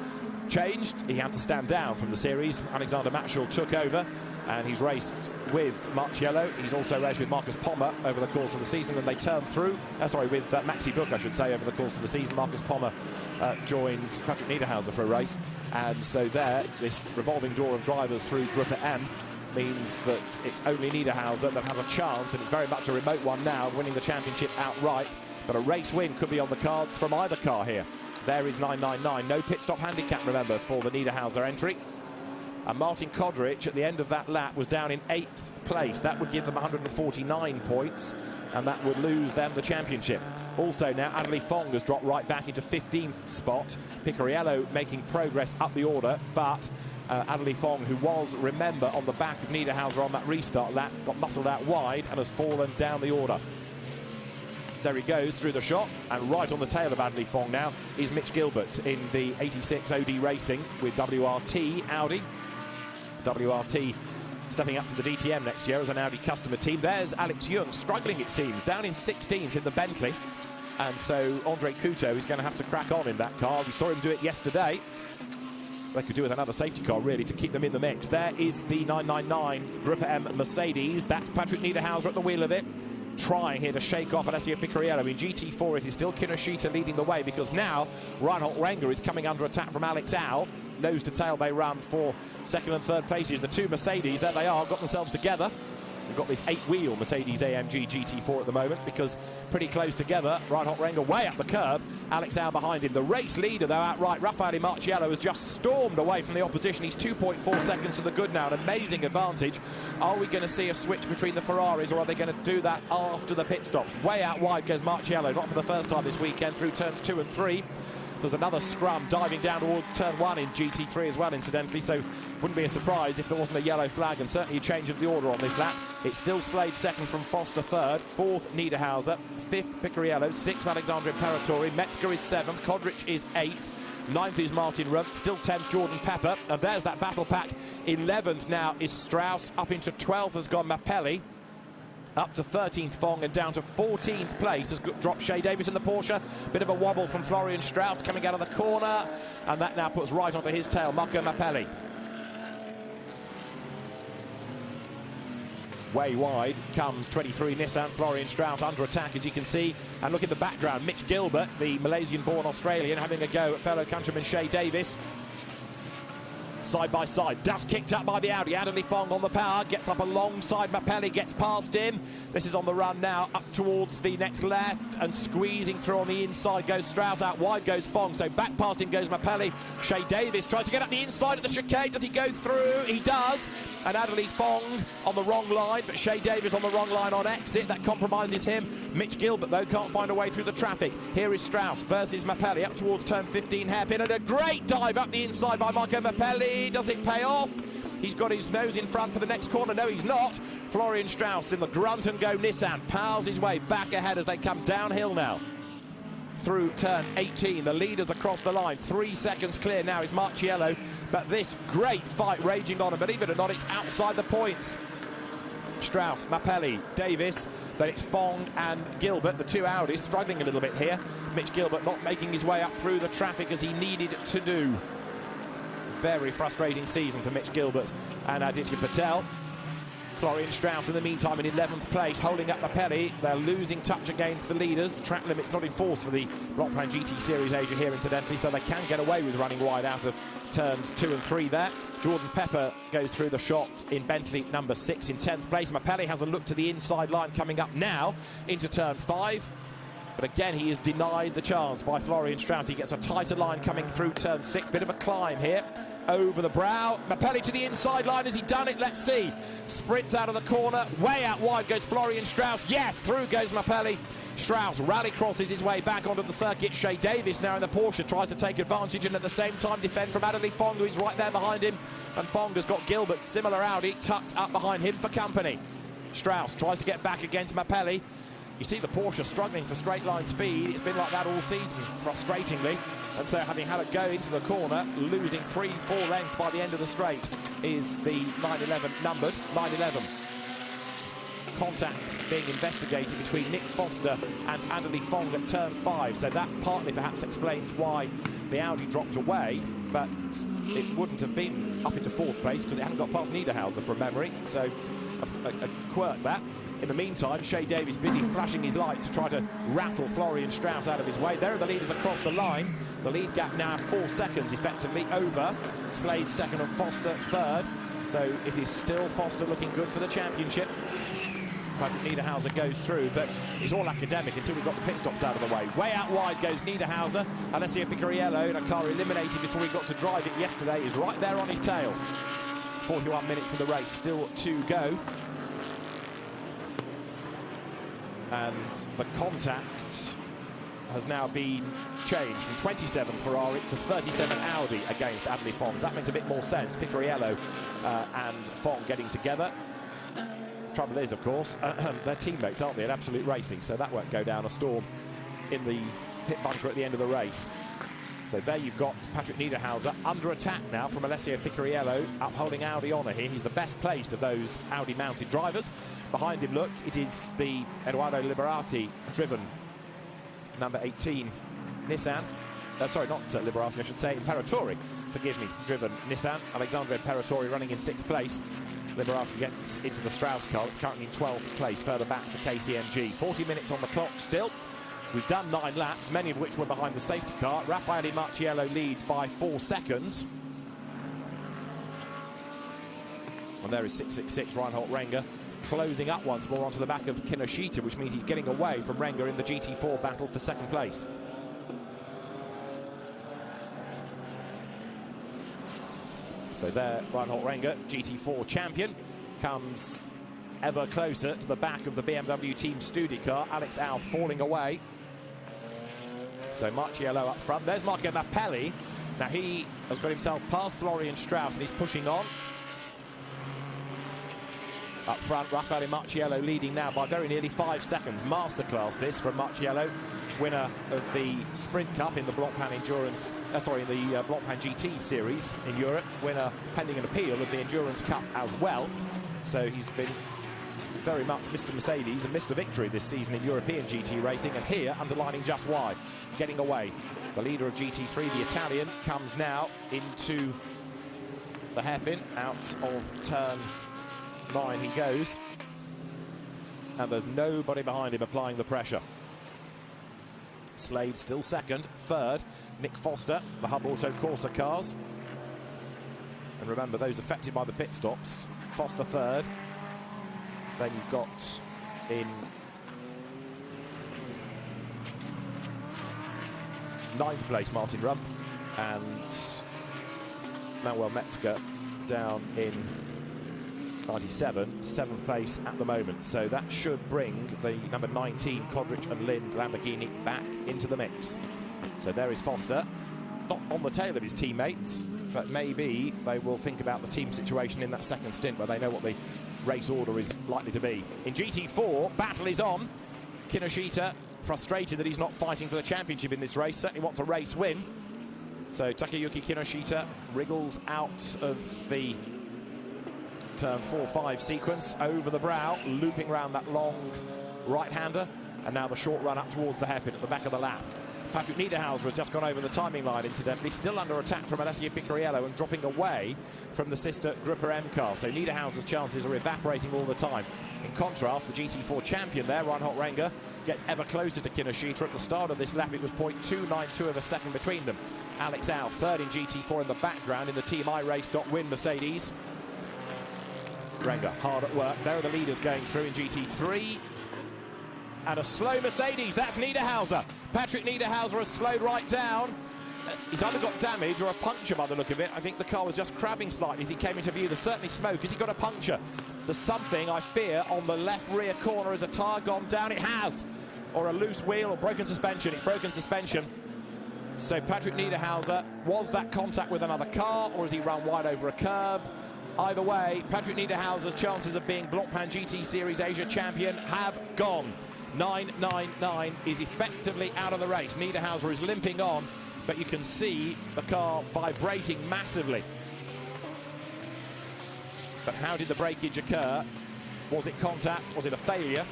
changed, he had to stand down from the series. Alexander Matschel took over, and he's raced with Marchiello. He's also raced with Marcus Pommer over the course of the season, and they turned through, with Maxi Book, I should say, over the course of the season. Marcus Pommer joined Patrick Niederhauser for a race, and so there, this revolving door of drivers through Gruppe M means that it's only Niederhauser that has a chance, and it's very much a remote one now, winning the championship outright. But a race win could be on the cards from either car here. There is 999. No pit stop handicap, remember, for the Niederhauser entry. And Martin Kodric, at the end of that lap, was down in 8th place. That would give them 149 points, and that would lose them the championship. Also now, Adderley Fong has dropped right back into 15th spot. Picariello making progress up the order, but Adderley Fong, who was, remember, on the back of Niederhauser on that restart lap, got muscled out wide and has fallen down the order. There he goes through the shot, and right on the tail of Adderley Fong now is Mitch Gilbert in the 86 OD Racing with WRT Audi. WRT stepping up to the DTM next year as an Audi customer team. There's Alex Young, struggling it seems, down in 16th in the Bentley, and so Andre Couto is going to have to crack on in that car. We saw him do it yesterday. They could do with another safety car, really, to keep them in the mix. There is the 999 Gruppe M Mercedes. That's Patrick Niederhauser at the wheel of it, trying here to shake off Alessio Picariello. In GT4 it is still Kinoshita leading the way, because now Reinhold Renger is coming under attack from Alex Au. Nose to tail they run for second and third places. The two Mercedes, there they are, got themselves together. We've got this 8-wheel Mercedes AMG GT4 at the moment, because pretty close together. Reinhold Renger way up the curb, Alex Au behind him. The race leader, though, outright, Raffaele Marchiello, has just stormed away from the opposition. He's 2.4 seconds to the good now, an amazing advantage. Are we going to see a switch between the Ferraris, or are they going to do that after the pit stops? Way out wide goes Marchiello, not for the first time this weekend, through turns 2 and 3. There's another scrum diving down towards turn 1 in GT3 as well, incidentally, so wouldn't be a surprise if there wasn't a yellow flag, and certainly a change of the order on this lap. It's still Slade second from Foster third, 4th Niederhauser, 5th Picariello, 6th Alexandre Imperatori, Metzger is 7th, Kodric is 8th, 9th is Martin Rump, still 10th Jordan Pepper, and there's that battle pack. 11th now is Strauss, up into 12th has gone Mappelli. Up to 13th Fong, and down to 14th place has dropped Shea Davis in the Porsche. Bit of a wobble from Florian Strauss coming out of the corner, and that now puts right onto his tail, Marco Mappelli. Way wide comes 23 Nissan, Florian Strauss under attack, as you can see. And look at the background, Mitch Gilbert, the Malaysian-born Australian, having a go at fellow countryman Shea Davis. Side by side, dust kicked up by the Audi. Adderley Fong on the power, gets up alongside Mappelli, gets past him. This is on the run now, up towards the next left, and squeezing through on the inside goes Strauss, out wide goes Fong, so back past him goes Mappelli. Shea Davis tries to get up the inside of the chicane. Does he go through? He does. And Adderley Fong on the wrong line, but Shea Davis on the wrong line on exit. That compromises him. Mitch Gilbert, though, can't find a way through the traffic. Here is Strauss versus Mappelli up towards turn 15 hairpin, and a great dive up the inside by Marco Mappelli. Does it pay off? He's got his nose in front for the next corner. No, he's not. Florian Strauss in the grunt and go Nissan powers his way back ahead as they come downhill now through turn 18. The leaders across the line, 3 seconds clear now is Marchiello, but this great fight raging on, and believe it or not, it's outside the points. Strauss, Mappelli, Davis, then it's Fong and Gilbert, the two Audis struggling a little bit here. Mitch Gilbert not making his way up through the traffic as he needed to do. Very frustrating season for Mitch Gilbert and Aditya Patel. Florian Strauss in the meantime in 11th place, holding up Mapelli. They're losing touch against the leaders. Track limit's not in force for the Blancpain GT Series Asia here, incidentally, so they can get away with running wide out of turns 2 and 3 there. Jordan Pepper goes through the shot in Bentley number 6 in 10th place. Mapelli has a look to the inside line coming up now into turn 5. But again, he is denied the chance by Florian Strauss. He gets a tighter line coming through turn 6. Bit of a climb here. Over the brow. Mapelli to the inside line. Has he done it? Let's see. Sprints out of the corner. Way out wide goes Florian Strauss. Yes, through goes Mapelli. Strauss rally crosses his way back onto the circuit. Shea Davis now in the Porsche tries to take advantage and at the same time defend from Adderley Fong, who is right there behind him. And Fong has got Gilbert, similar Audi, tucked up behind him for company. Strauss tries to get back against Mapelli. You see the Porsche struggling for straight line speed. It's been like that all season, frustratingly. And so having had a go into the corner, losing 3-4 lengths by the end of the straight is the 911 numbered, 911. Contact being investigated between Nick Foster and Adderley Fong at turn 5. So that partly perhaps explains why the Audi dropped away, but it wouldn't have been up into 4th place because it hadn't got past Niederhauser from memory. So a quirk that. In the meantime, Shea Davis busy flashing his lights to try to rattle Florian Strauss out of his way. There are the leaders across the line. The lead gap now 4 seconds effectively over. Slade 2nd and Foster 3rd. So it is still Foster looking good for the championship. Patrick Niederhauser goes through, but it's all academic until we've got the pit stops out of the way. Way out wide goes Niederhauser. Alessio Picariello, in a car eliminated before he got to drive it yesterday, is right there on his tail. 41 minutes in the race, still to go. And the contact has now been changed from 27 Ferrari to 37 Audi against Adderley Fong. That makes a bit more sense. Picariello and Fong getting together. Trouble is, of course, they're teammates, aren't they, at Absolute Racing, so that won't go down a storm in the pit bunker at the end of the race. So there you've got Patrick Niederhauser under attack now from Alessio Picariello, upholding Audi honour here. He's the best placed of those Audi-mounted drivers. Behind him, look, it is the Eduardo Liberati-driven number 18 Nissan. Sorry, not Liberati, I should say, Imperatori, forgive me, driven Nissan. Alexandre Imperatori running in 6th place. Liberati gets into the Strauss car. It's currently in 12th place, further back for KCMG. 40 minutes on the clock still. We've done 9 laps, many of which were behind the safety car. Raffaele Marciello leads by 4 seconds. And there is 666 Reinhold Renger closing up once more onto the back of Kinoshita, which means he's getting away from Renger in the GT4 battle for 2nd place. So there, Reinhold Renger, GT4 champion, comes ever closer to the back of the BMW Team Studi car. Alex Au falling away. So Marciello up front. There's Marco Mapelli. Now he has got himself past Florian Strauss and he's pushing on. Up front, Raffaele Marciello leading now by very nearly 5 seconds. Masterclass this from Marciello, winner of the Sprint Cup in the Blancpain Blancpain GT Series in Europe, winner pending an appeal of the Endurance Cup as well. So he's been very much Mr. Mercedes and Mr. Victory this season in European GT racing, and here underlining just why. Getting away. The leader of GT3, the Italian, comes now into the hairpin. Out of turn 9 he goes. And there's nobody behind him applying the pressure. Slade still 2nd. 3rd, Nick Foster, the Hub Auto Corsa cars. And remember, those affected by the pit stops. Foster 3rd. Then you've got in 9th place Martin Rump and Manuel Metzger down in 97, 7th place at the moment. So that should bring the number 19 Kodrich and Lind Lamborghini back into the mix. So there is Foster, not on the tail of his teammates, but maybe they will think about the team situation in that 2nd stint where they know what the race order is likely to be. In GT4, battle is on. Kinoshita, frustrated that he's not fighting for the championship in this race, certainly wants a race win. So Takayuki Kinoshita wriggles out of the turn 4-5 sequence, over the brow, looping around that long right-hander, and now the short run up towards the hairpin at the back of the lap. Patrick Niederhauser has just gone over the timing line, incidentally, still under attack from Alessio Picariello and dropping away from the sister Grupper M car. So Niederhauser's chances are evaporating all the time. In contrast, the GT4 champion there, Reinhold Renger, gets ever closer to Kinoshita. At the start of this lap, it was 0.292 of a second between them. Alex Au, third in GT4 in the background in the Team iRace.win Mercedes. Renger hard at work. There are the leaders going through in GT3. And a slow Mercedes, that's Niederhauser. Patrick Niederhauser has slowed right down. He's either got damage or a puncture by the look of it. I think the car was just crabbing slightly as he came into view. There's certainly smoke. Has he got a puncture? There's something, I fear, on the left rear corner. Has a tyre gone down? It has. Or a loose wheel or broken suspension. It's broken suspension. So Patrick Niederhauser, was that contact with another car or has he run wide over a curb? Either way, Patrick Niederhauser's chances of being Blancpain GT Series Asia champion have gone. 999 is effectively out of the race. Niederhauser is limping on, but you can see the car vibrating massively. But how did the breakage occur? Was it contact? Was it a failure?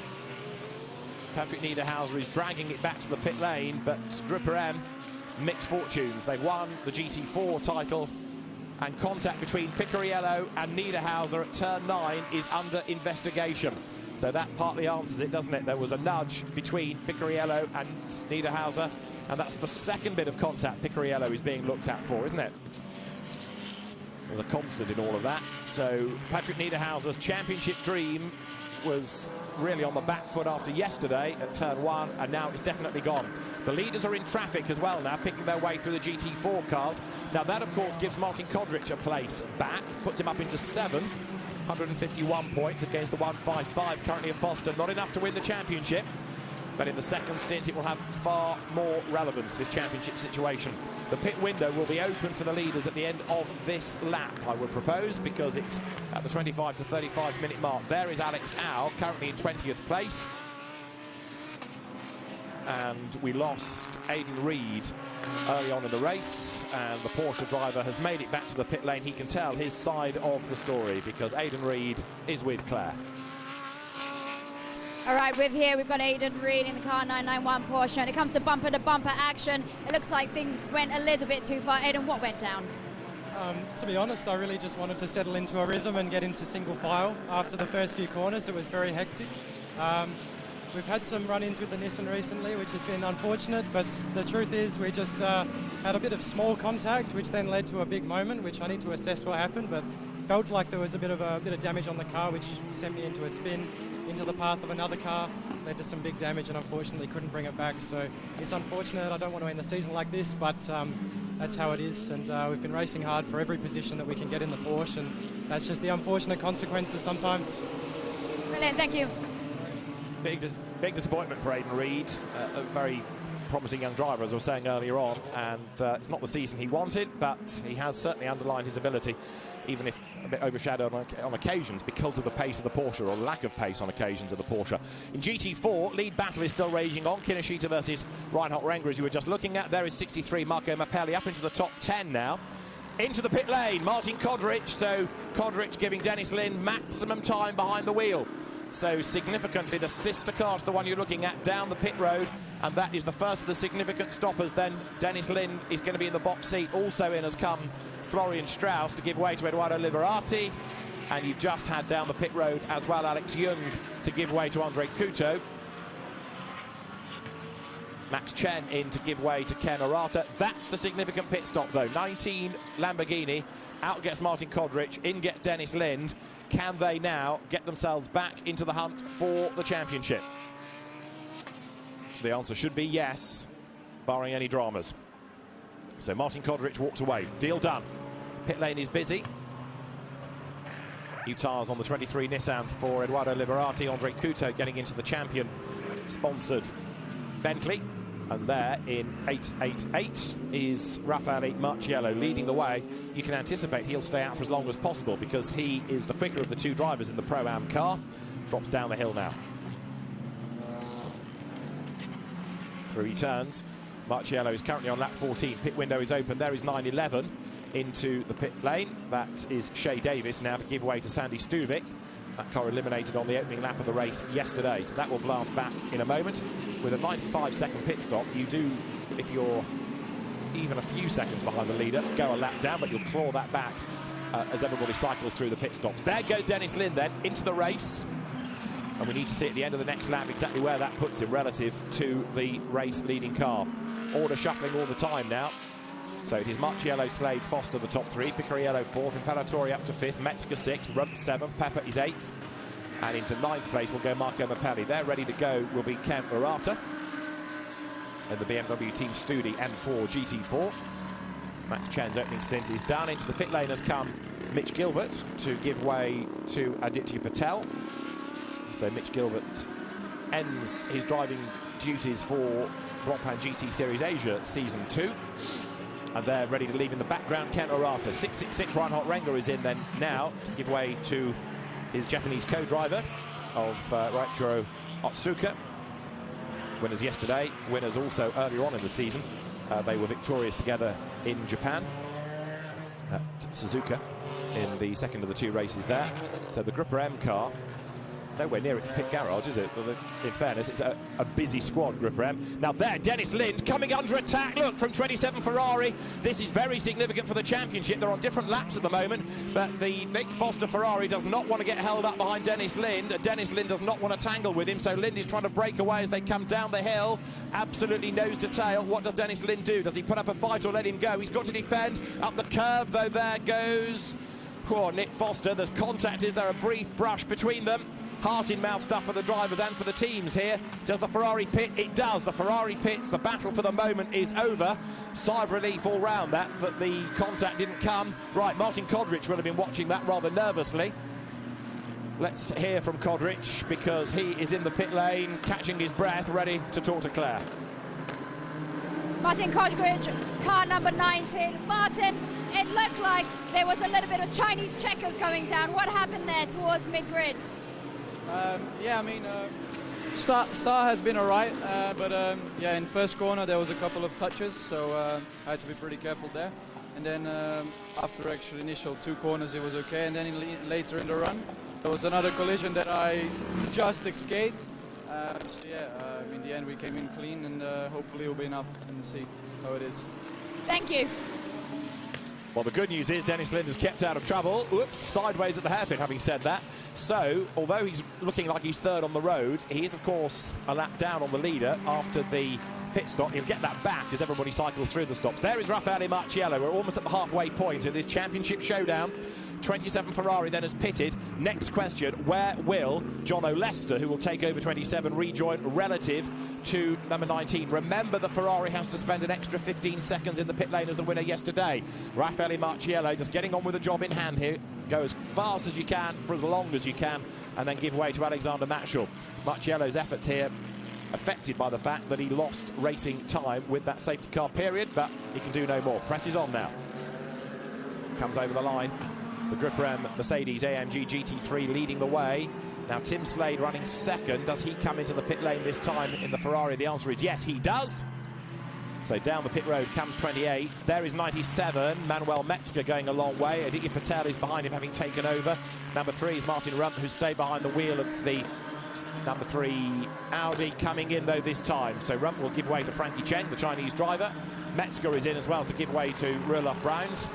Patrick Niederhauser is dragging it back to the pit lane, but Grupper M, mixed fortunes. They've won the GT4 title, and contact between Picariello and Niederhauser at turn 9 is under investigation. So that partly answers it, doesn't it? There was a nudge between Picariello and Niederhauser, and that's the second bit of contact Picariello is being looked at for, isn't it? There's a constant in all of that. So Patrick Niederhauser's championship dream was really on the back foot after yesterday at turn 1, and now it's definitely gone. The leaders are in traffic as well now, picking their way through the GT4 cars. Now that, of course, gives Martin Kodrich a place back, puts him up into 7th. 151 points against the 155 currently of Foster. Not enough to win the championship, but in the second stint it will have far more relevance, this championship situation. The pit window will be open for the leaders at the end of this lap, I would propose, because it's at the 25 to 35 minute mark. There is Alex Au, currently in 20th place. And we lost Aidan Reed early on in the race, and the Porsche driver has made it back to the pit lane. He can tell his side of the story because Aidan Reed is with Claire. All right, we've got Aidan Reed in the car 991 Porsche, and it comes to bumper action. It looks like things went a little bit too far. Aidan, what went down? To be honest, I really just wanted to settle into a rhythm and get into single file. After the first few corners, it was very hectic. We've had some run-ins with the Nissan recently, which has been unfortunate, but the truth is we just had a bit of small contact, which then led to a big moment, which I need to assess what happened, but felt like there was a bit of damage on the car, which sent me into a spin into the path of another car, led to some big damage, and unfortunately couldn't bring it back. So it's unfortunate. I don't want to end the season like this, but that's how it is, and we've been racing hard for every position that we can get in the Porsche, and that's just the unfortunate consequences sometimes. Brilliant, thank you. Big disappointment for Aidan Reed, a very promising young driver, as I was saying earlier on, and it's not the season he wanted, but he has certainly underlined his ability, even if a bit overshadowed on occasions because of the pace of the Porsche, or lack of pace on occasions of the Porsche. In GT4, lead battle is still raging on. Kinoshita versus Reinhold Renger, as you were just looking at. There is 63, Marco Mappelli up into the top 10 now. Into the pit lane, Martin Kodrich, so Kodrich giving Dennis Lin maximum time behind the wheel. So significantly the sister car to the one you're looking at down the pit road, and that is the first of the significant stoppers. Then Dennis Lin is going to be in the box seat. Also in has come Florian Strauss to give way to Eduardo Liberati, and you've just had down the pit road as well Alex Jung to give way to Andre Couto. Max Chen in to give way to Ken Arata. That's the significant pit stop though. 19 Lamborghini, out gets Martin Kodrich, in gets Dennis Lind. Can they now get themselves back into the hunt for the championship? The answer should be yes, barring any dramas. So Martin Kodrich walks away. Deal done. Pit lane is busy. New tyres on the 23 Nissan for Eduardo Liberati. Andre Couto getting into the champion-sponsored Bentley. And there in 888 is Raffaele Marciello leading the way. You can anticipate he'll stay out for as long as possible because he is the quicker of the two drivers in the Pro-Am car. Drops down the hill now. Through he turns. Marciello is currently on lap 14. Pit window is open. There is 911 into the pit lane. That is Shea Davis now to give way to Sandy Stuvik. That car eliminated on the opening lap of the race yesterday, so that will blast back in a moment. With a 95-second pit stop, you do, if you're even a few seconds behind the leader, go a lap down, but you'll claw that back as everybody cycles through the pit stops. There goes Dennis Lind then into the race, and we need to see at the end of the next lap exactly where that puts him relative to the race leading car. Order shuffling all the time now. So it is Marchiello, Slade, Foster the top three, Picariello 4th, Imperatori up to 5th, Metzger 6th, Rump 7th, Pepper is 8th, and into 9th place will go Marco Mappelli. There ready to go will be Ken Murata and the BMW Team Studi M4 GT4. Max Chen's opening stint is done. Into the pit lane has come Mitch Gilbert to give way to Aditya Patel. So Mitch Gilbert ends his driving duties for Blancpain GT Series Asia Season 2. And they're ready to leave in the background. Ken Orata, 666 Reinhard Renger is in then now to give way to his Japanese co-driver of Raichiro Otsuka. Winners yesterday, winners also earlier on in the season. They were victorious together in Japan at Suzuka in the second of the two races there. So the Grupper M car, nowhere near its pit garage, is it? Well, in fairness, it's a busy squad, Grupper M. Now there, Dennis Lind coming under attack, look, from 27 Ferrari. This is very significant for the championship. They're on different laps at the moment, but the Nick Foster Ferrari does not want to get held up behind Dennis Lind. Dennis Lind does not want to tangle with him, so Lind is trying to break away as they come down the hill. Absolutely nose to tail. What does Dennis Lind do? Does he put up a fight or let him go? He's got to defend up the curb, though. There goes poor Nick Foster. There's contact. Is there a brief brush between them? Heart-in-mouth stuff for the drivers and for the teams here. Does the Ferrari pit? It does. The Ferrari pits. The battle for the moment is over. Sigh of relief all round that the contact didn't come. Right, Martin Kodrich will have been watching that rather nervously. Let's hear from Kodrich because he is in the pit lane, catching his breath, ready to talk to Claire. Martin Kodrich, car number 19. Martin, it looked like there was a little bit of Chinese checkers coming down. What happened there towards mid-grid? Yeah, I mean, start has been all right, but yeah, in first corner there was a couple of touches, so I had to be pretty careful there. And then after actually initial 2 corners it was okay, and then later in the run there was another collision that I just escaped. So yeah, in the end we came in clean, and hopefully it will be enough and see how it is. Thank you. Well, the good news is Dennis Lind has kept out of trouble. Oops, sideways at the hairpin, having said that. So, although he's looking like he's third on the road, he is, of course, a lap down on the leader after the pit stop. He'll get that back as everybody cycles through the stops. There is Raffaele Marchiello. We're almost at the halfway point of this championship showdown. 27 Ferrari then has pitted. Next question, where will John O'Lester, who will take over 27, rejoin relative to number 19? Remember, the Ferrari has to spend an extra 15 seconds in the pit lane as the winner yesterday. Raffaele Marchiello just getting on with the job in hand here. Go as fast as you can for as long as you can and then give way to Alexander Matschel. Marchiello's efforts here affected by the fact that he lost racing time with that safety car period, but he can do no more. Presses on now. Comes over the line. The Grupper M Mercedes AMG GT3 leading the way. Now Tim Slade running second. Does he come into the pit lane this time in the Ferrari? The answer is yes, he does. So down the pit road comes 28. There is 97. Manuel Metzger going a long way. Aditya Patel is behind him, having taken over. Number 3 is Martin Rump, who stayed behind the wheel of the number 3 Audi, coming in though this time. So Rump will give way to Frankie Cheng, the Chinese driver. Metzger is in as well to give way to Roelof Browns.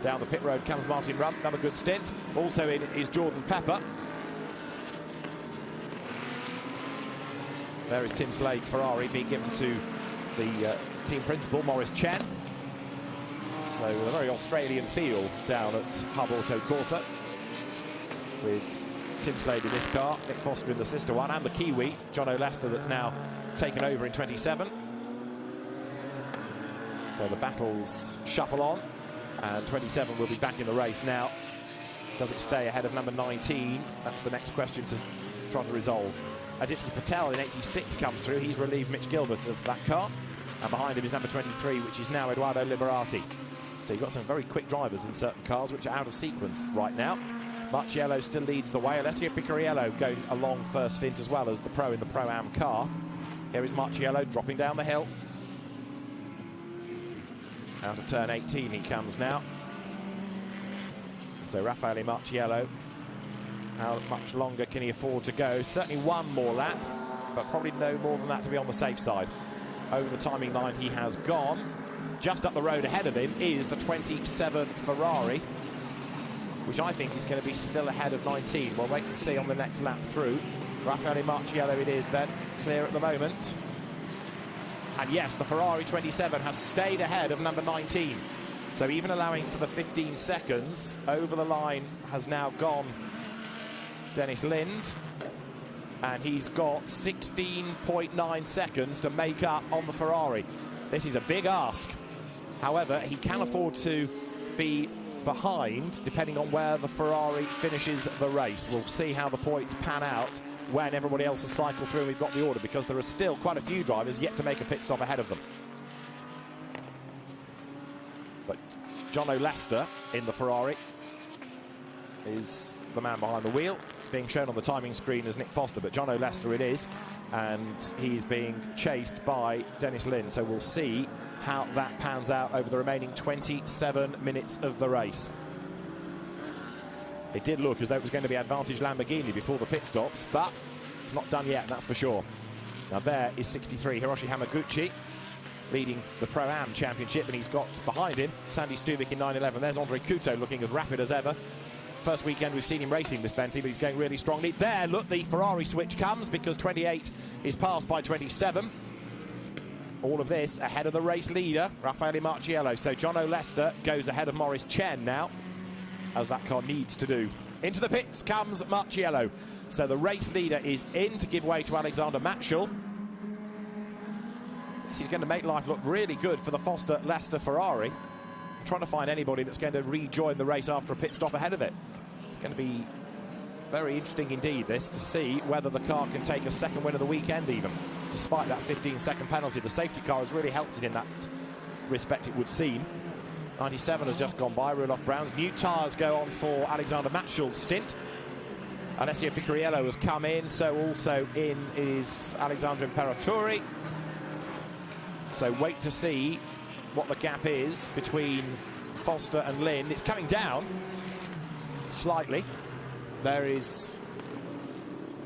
Down the pit road comes Martin Rump, another good stint. Also in is Jordan Pepper. There is Tim Slade's Ferrari being given to the team principal, Maurice Chen. So a very Australian feel down at Hub Auto Corsa, with Tim Slade in this car, Nick Foster in the sister one, and the Kiwi, John O'Lester, that's now taken over in 27. So the battles shuffle on. And 27 will be back in the race now. Does it stay ahead of number 19? That's the next question to try to resolve. Aditya Patel in 86 comes through. He's relieved Mitch Gilbert of that car. And behind him is number 23, which is now Eduardo Liberati. So you've got some very quick drivers in certain cars which are out of sequence right now. Marchiello still leads the way. Alessio Picariello going a long first stint as well as the pro in the Pro-Am car. Here is Marchiello dropping down the hill. Out of turn 18 he comes now. So Raffaele Marchiello How much longer can he afford to go? Certainly one more lap, but probably no more than that to be on the safe side. Over the timing line he has gone. Just up the road ahead of him is the 27 Ferrari, which I think is going to be still ahead of 19. We'll wait and see on the next lap through. Raffaele Marciello it is then, clear at the moment. And yes, the Ferrari 27 has stayed ahead of number 19. So even allowing for the 15 seconds, over the line has now gone Dennis Lind. And he's got 16.9 seconds to make up on the Ferrari. This is a big ask. However, he can afford to be behind, depending on where the Ferrari finishes the race. We'll see how the points pan out when everybody else has cycled through and we've got the order, because there are still quite a few drivers yet to make a pit stop ahead of them. But Jono Lester in the Ferrari is the man behind the wheel, being shown on the timing screen as Nick Foster, but Jono Lester it is, and he's being chased by Dennis Lind. So we'll see how that pans out over the remaining 27 minutes of the race. It did look as though it was going to be advantage Lamborghini before the pit stops, but it's not done yet, that's for sure. Now there is 63 Hiroshi Hamaguchi, leading the Pro-Am Championship, and he's got behind him Sandy Stuvik in 911. There's Andre Couto looking as rapid as ever. First weekend we've seen him racing this Bentley, but he's going really strongly. There, look, the Ferrari switch comes because 28 is passed by 27. All of this ahead of the race leader, Raffaele Marciello. So Jono Lester goes ahead of Maurice Chen now, as that car needs to do. Into the pits comes Marciello. So the race leader is in to give way to Alexander Matschel. This is going to make life look really good for the Foster Leicester Ferrari. I'm trying to find anybody that's going to rejoin the race after a pit stop ahead of it. It's going to be very interesting indeed, this, to see whether the car can take a second win of the weekend even. Despite that 15-second penalty, the safety car has really helped it in that respect, it would seem. 97 has just gone by, Rudolph Brown's. New tyres go on for Alexander Matschel's stint. Alessio Picariello has come in, so also in is Alexandre Imperatori. So wait to see what the gap is between Foster and Lind. It's coming down slightly. There is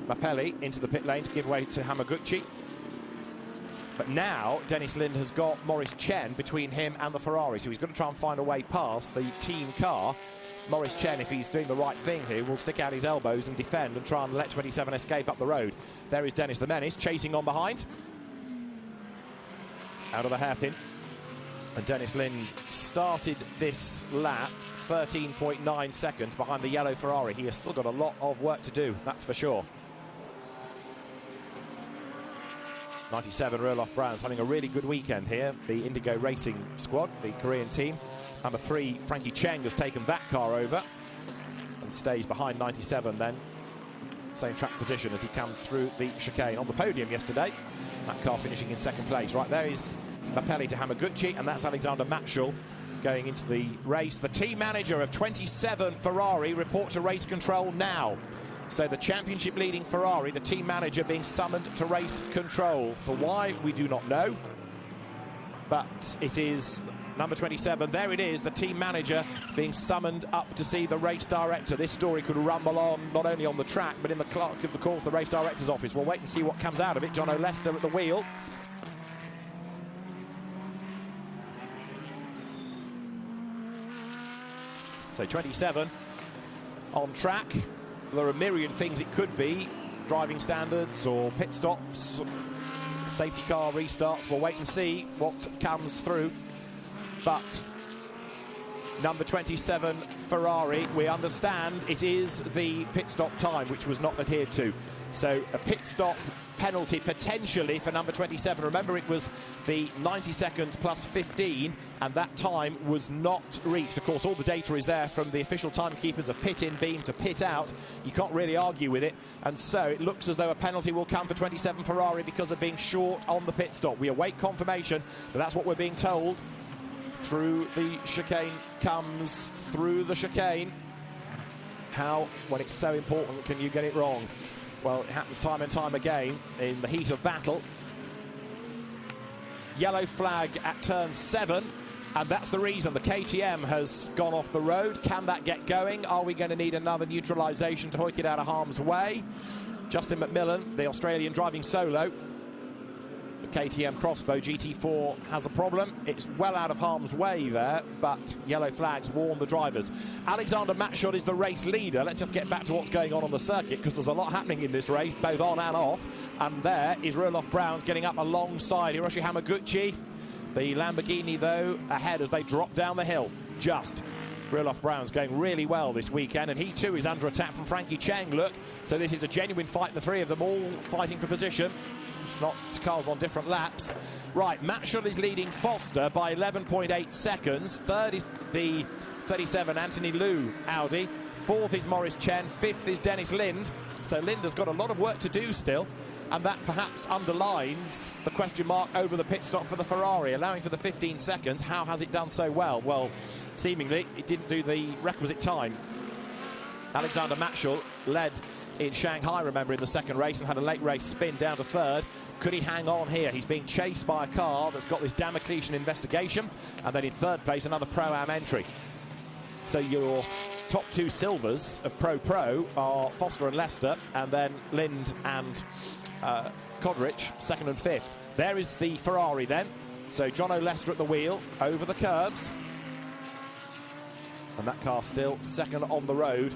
Mapelli into the pit lane to give way to Hamaguchi. But now Dennis Lind has got Maurice Chen between him and the Ferrari, so he's going to try and find a way past the team car. Maurice Chen, if he's doing the right thing here, will stick out his elbows and defend and try and let 27 escape up the road. There is Dennis the Menace chasing on behind. Out of the hairpin. And Dennis Lind started this lap 13.9 seconds behind the yellow Ferrari. He has still got a lot of work to do, that's for sure. 97 Roloff Brown's having a really good weekend here. The Indigo Racing squad, the Korean team. Number 3, Frankie Cheng, has taken that car over and stays behind 97 then. Same track position as he comes through the chicane. On the podium yesterday, that car finishing in second place. Right, there is Mapelli to Hamaguchi, and that's Alexander Matschel going into the race. The team manager of 27 Ferrari report to race control now. So the championship leading Ferrari, the team manager being summoned to race control. For why, we do not know. But it is number 27, there it is, the team manager being summoned up to see the race director. This story could rumble on not only on the track, but in the clerk of the course, the race director's office. We'll wait and see what comes out of it. Jono Lester at the wheel. So 27 on track. There are a myriad things it could be. Driving standards or pit stops, safety car restarts. We'll wait and see what comes through. But number 27 Ferrari, we understand it is the pit stop time, which was not adhered to. So a pit stop penalty potentially for number 27. Remember, it was the 90 seconds plus 15, and that time was not reached. Of course, all the data is there from the official timekeepers of pit in beam to pit out. You can't really argue with it, and so it looks as though a penalty will come for 27 Ferrari because of being short on the pit stop. We await confirmation, but that's what we're being told. Through the chicane comes through the chicane. How, when it's so important, can you get it wrong? Well, it happens time and time again in the heat of battle. Yellow flag at turn 7, And that's the reason the KTM has gone off the road. Can that get going? Are we going to need another neutralisation to hoik it out of harm's way? Justin McMillan, the Australian, driving solo. The KTM Crossbow GT4 has a problem. It's well out of harm's way there, but yellow flags warn the drivers. Alexander Matschott is the race leader. Let's just get back to what's going on the circuit, because there's a lot happening in this race, both on and off. And there is Roelof Browns getting up alongside Hiroshi Hamaguchi. The Lamborghini, though, ahead as they drop down the hill. Just Roelof Browns going really well this weekend, and he too is under attack from Frankie Cheng. Look, so this is a genuine fight, the three of them all fighting for position. It's not cars on different laps. Right, Matschott is leading Foster by 11.8 seconds. Third is the 37 Anthony Liu Audi. Fourth is Maurice Chen. Fifth is Dennis Lind. So Lind has got a lot of work to do still, and that perhaps underlines the question mark over the pit stop for the Ferrari, allowing for the 15 seconds. How has it done so well? Well, seemingly it didn't do the requisite time. Alexander Matschott led in Shanghai, remember, in the second race, and had a late race spin down to third. Could he hang on here? He's being chased by a car that's got this Damocletian investigation, and then in third place another Pro-Am entry. So your top two silvers of Pro are Foster and Leicester, and then Lind and Kodrich, second and fifth. There is the Ferrari then. So Jono Leicester at the wheel, over the curbs. And that car still second on the road,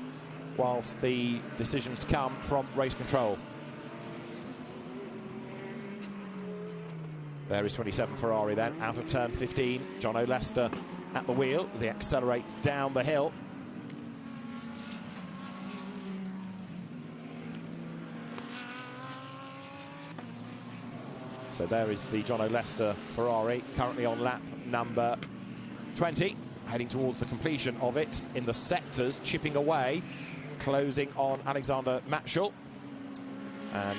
whilst the decisions come from race control. There is 27 Ferrari then, out of turn 15. Jono Leicester at the wheel as he accelerates down the hill. So there is the Jono Leicester Ferrari, currently on lap number 20, heading towards the completion of it in the sectors, chipping away, closing on Alexander Matschott. And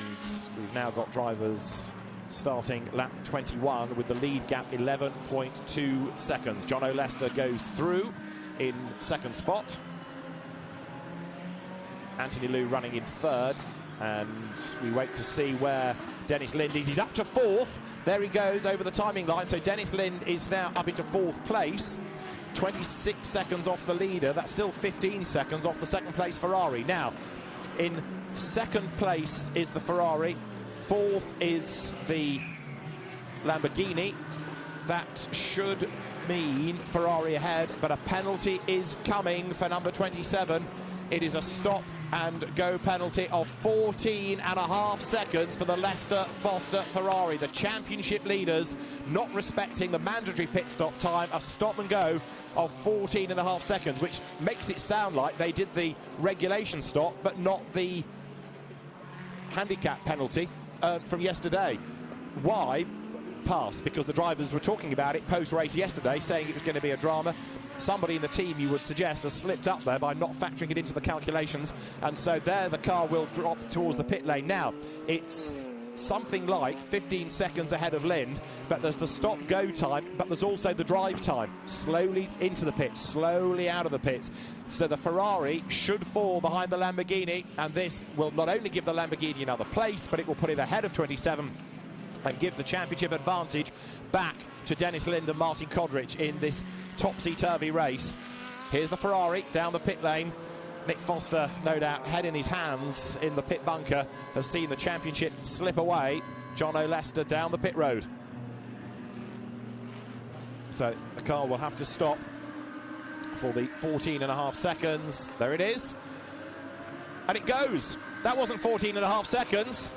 we've now got drivers starting lap 21 with the lead gap 11.2 seconds. Jono Leicester goes through in second spot. Anthony Liu running in third, and we wait to see where Dennis Lind is. He's up to fourth. There he goes over the timing line. So Dennis Lind is now up into fourth place. 26 seconds off the leader. That's still 15 seconds off the second place Ferrari. Now, in second place is the Ferrari. Fourth is the Lamborghini. That should mean Ferrari ahead, but a penalty is coming for number 27. It is a stop and go penalty of 14.5 seconds for the Leicester Foster Ferrari. The championship leaders not respecting the mandatory pit stop time, a stop and go of 14.5 seconds, which makes it sound like they did the regulation stop but not the handicap penalty from yesterday. Why? Pass, because the drivers were talking about it post-race yesterday, saying it was going to be a drama. Somebody in the team, you would suggest, has slipped up there by not factoring it into the calculations, and so there the car will drop towards the pit lane. Now, it's something like 15 seconds ahead of Lind, but there's the stop-go time, but there's also the drive time. Slowly into the pits, slowly out of the pits. So the Ferrari should fall behind the Lamborghini, and this will not only give the Lamborghini another place, but it will put it ahead of 27 and give the championship advantage back to Dennis Lind and Martin Kodrich in this topsy-turvy race. Here's the Ferrari down the pit lane. Nick Foster, no doubt, head in his hands in the pit bunker, has seen the championship slip away. Jono Leicester down the pit road. So the car will have to stop for the 14.5 seconds. There it is. And it goes. That wasn't 14.5 seconds.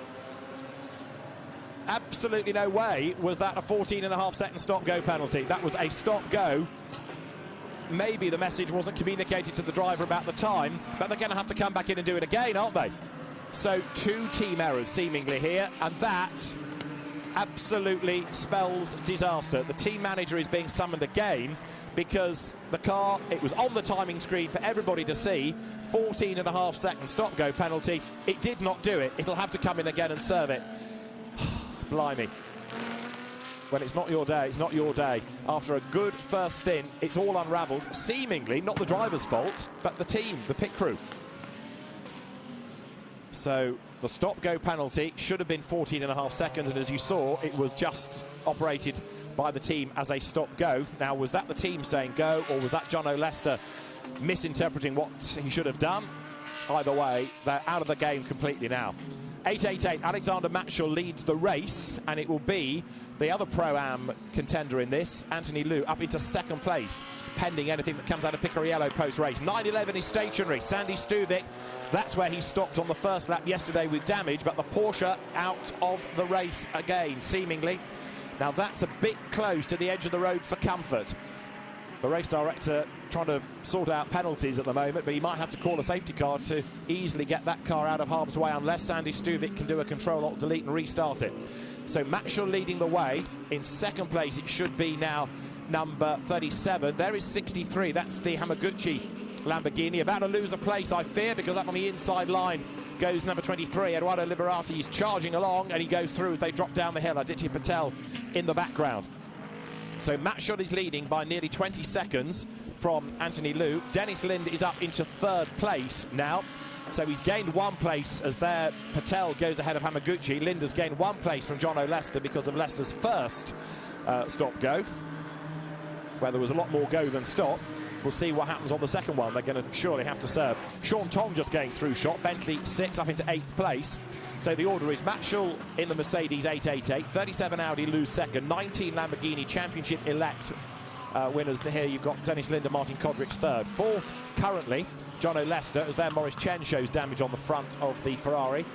Absolutely no way was that a 14.5 second stop-go penalty. That was a stop-go. Maybe the message wasn't communicated to the driver about the time, but they're going to have to come back in and do it again, aren't they? So 2 team errors seemingly here, and that absolutely spells disaster. The team manager is being summoned again because the car, it was on the timing screen for everybody to see. 14.5 second stop-go penalty. It did not do it. It'll have to come in again and serve it. Blimey. When it's not your day, it's not your day. After a good first stint, it's all unravelled. Seemingly not the driver's fault, but the team, the pit crew. So the stop-go penalty should have been 14.5 seconds, and as you saw, it was just operated by the team as a stop-go. Now, was that the team saying go, or was that Jono Lester misinterpreting what he should have done? Either way, they're out of the game completely now. 888, Alexander Matschel leads the race, and it will be the other Pro-Am contender in this, Anthony Liu, up into second place, pending anything that comes out of Picariello post-race. 911 is stationary. Sandy Stuvik, that's where he stopped on the first lap yesterday with damage, but the Porsche out of the race again, seemingly. Now, that's a bit close to the edge of the road for comfort. The race director trying to sort out penalties at the moment, but he might have to call a safety car to easily get that car out of harm's way, unless Sandy Stuvik can do a Control-Alt-Delete and restart it. So Matschel leading the way. In second place, it should be now number 37. There is 63. That's the Hamaguchi Lamborghini. About to lose a place, I fear, because up on the inside line goes number 23. Eduardo Liberati is charging along, and he goes through as they drop down the hill. Aditya Patel in the background. So Matschel is leading by nearly 20 seconds from Anthony Liu. Dennis Lind is up into third place now. So he's gained one place as there Patel goes ahead of Hamaguchi. Lind has gained one place from Jono Lester because of Lester's first stop-go, where there was a lot more go than stop. We'll see what happens on the second one. They're going to surely have to serve. Sean Tong just going through shot. Bentley 6 up into 8th place. So the order is Matschel in the Mercedes 888, 37 Audi Liu second, 19 Lamborghini Championship elect winners to here. You've got Dennis Lind and Martin Kodrich third. Fourth currently Jono Lester, as there Maurice Chen shows damage on the front of the Ferrari.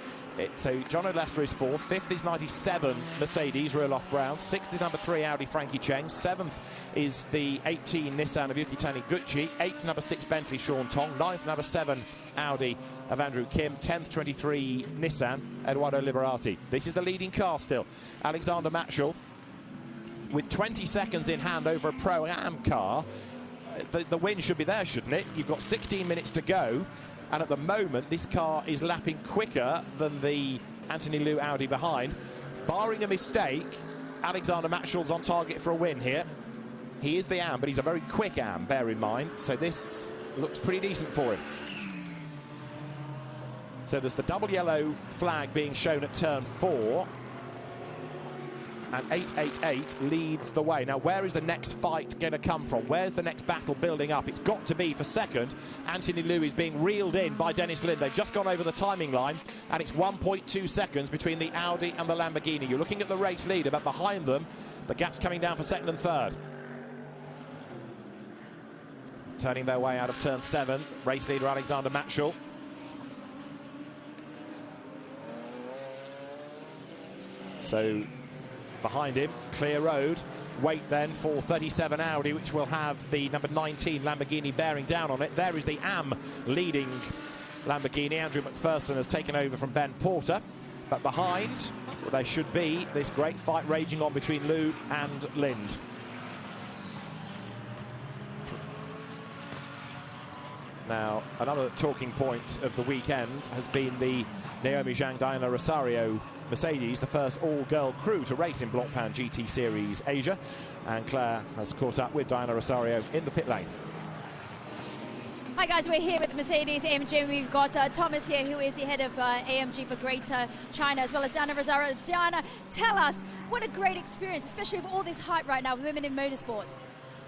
So Jono Lester is fourth. Fifth is 97 Mercedes, Roelof Brown. Sixth is number 3 Audi, Frankie Cheng. Seventh is the 18 Nissan of Yuki Taniguchi. Eighth, number 6 Bentley, Sean Tong. Ninth, number 7 Audi of Andrew Kim. 10th, 23 Nissan, Eduardo Liberati. This is the leading car still. Alexander Matschel with 20 seconds in hand over a Pro-Am car. The win should be there, shouldn't it? You've got 16 minutes to go. And at the moment, this car is lapping quicker than the Anthony Liu Audi behind. Barring a mistake, Alexander Matschel's on target for a win here. He is the Am, but he's a very quick Am, bear in mind. So this looks pretty decent for him. So there's the double yellow flag being shown at turn 4. And 888 leads the way. Now, where is the next fight going to come from? Where's the next battle building up? It's got to be for second. Anthony Liu is being reeled in by Dennis Lind. They've just gone over the timing line, and it's 1.2 seconds between the Audi and the Lamborghini. You're looking at the race leader, but behind them, the gap's coming down for second and third. Turning their way out of turn 7, race leader Alexander Matschel. So behind him, clear road. Wait then for 37 Audi, which will have the number 19 Lamborghini bearing down on it. There is the Am leading Lamborghini. Andrew McPherson has taken over from Ben Porter. But behind, well, there should be this great fight raging on between Liu and Lind. Now, another talking point of the weekend has been the Naomi Zhang, Diana Rosario Mercedes, the first all-girl crew to race in Blancpain GT Series Asia. And Claire has caught up with Diana Rosario in the pit lane. Hi guys, we're here with Mercedes AMG. We've got Thomas here, who is the head of AMG for Greater China, as well as Diana Rosario. Diana, tell us, what a great experience, especially with all this hype right now with women in motorsport.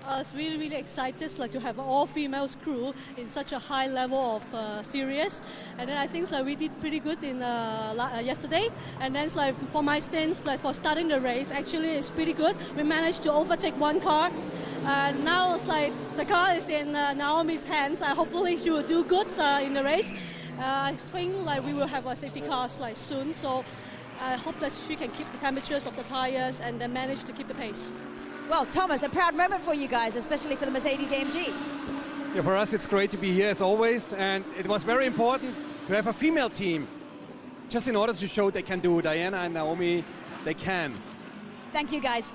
It's really, really excited to have an all-female crew in such a high level of series. And then I think we did pretty good in yesterday. And then for my stance, for starting the race, actually it's pretty good. We managed to overtake one car. Now it's the car is in Naomi's hands. Hopefully she will do good in the race. I think we will have safety cars soon. So I hope that she can keep the temperatures of the tires and then manage to keep the pace. Well, Thomas, a proud moment for you guys, especially for the Mercedes AMG. Yeah, for us it's great to be here as always, and it was very important to have a female team, just in order to show they can do. Diana and Naomi, they can. Thank you, guys.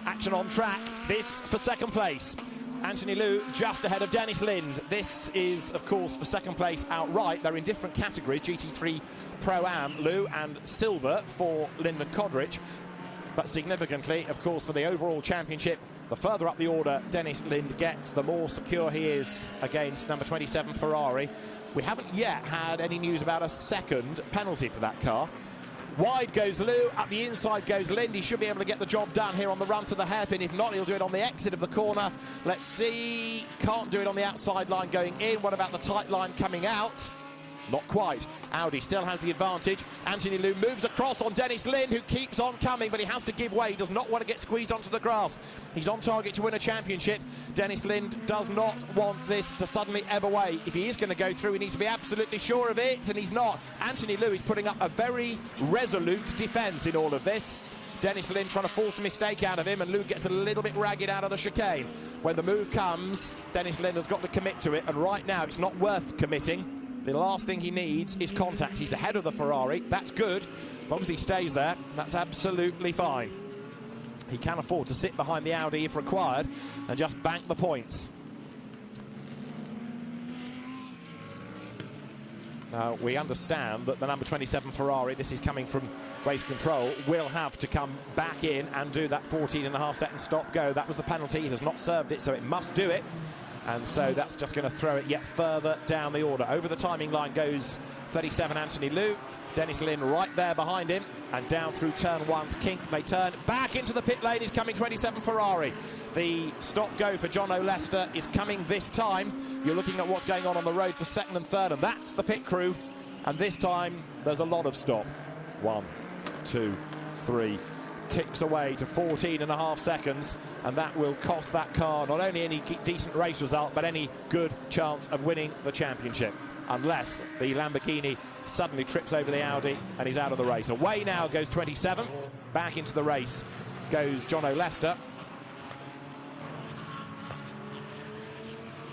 Action on track, this for second place. Anthony Liu just ahead of Dennis Lind. This is, of course, for second place outright. They're in different categories, GT3 Pro-Am, Liu, and silver for Lind and Kodrich. But significantly, of course, for the overall championship, the further up the order Dennis Lind gets, the more secure he is against number 27 Ferrari. We haven't yet had any news about a second penalty for that car. Wide goes Lou, up the inside goes Lind. He should be able to get the job done here on the run to the hairpin. If not, he'll do it on the exit of the corner. Let's see. Can't do it on the outside line going in. What about the tight line coming out? Not quite. Audi still has the advantage. Anthony Liu moves across on Dennis Lind, who keeps on coming, but he has to give way. He does not want to get squeezed onto the grass. He's on target to win a championship. Dennis Lind does not want this to suddenly ebb away. If he is going to go through, he needs to be absolutely sure of it, and he's not. Anthony Liu is putting up a very resolute defence in all of this. Dennis Lind trying to force a mistake out of him, and Liu gets a little bit ragged out of the chicane. When the move comes, Dennis Lind has got to commit to it, and right now it's not worth committing. The last thing he needs is contact. He's ahead of the Ferrari. That's good. As long as he stays there, that's absolutely fine. He can afford to sit behind the Audi if required and just bank the points. Now, we understand that the number 27 Ferrari, this is coming from race control, will have to come back in and do that 14.5-second stop-go. That was the penalty. He has not served it, so it must do it. And so that's just going to throw it yet further down the order. Over the timing line goes 37 Anthony Liu. Dennis Lind right there behind him. And down through turn 1's kink. They turn back into the pit lane. Is coming 27 Ferrari. The stop-go for John O'Lester is coming this time. You're looking at what's going on the road for second and third. And that's the pit crew. And this time, there's a lot of stop. 1, 2, 3... ticks away to 14.5 seconds, and that will cost that car not only any decent race result, but any good chance of winning the championship, unless the Lamborghini suddenly trips over the Audi and is out of the race. Away now goes 27. Back into the race goes John O'Lester.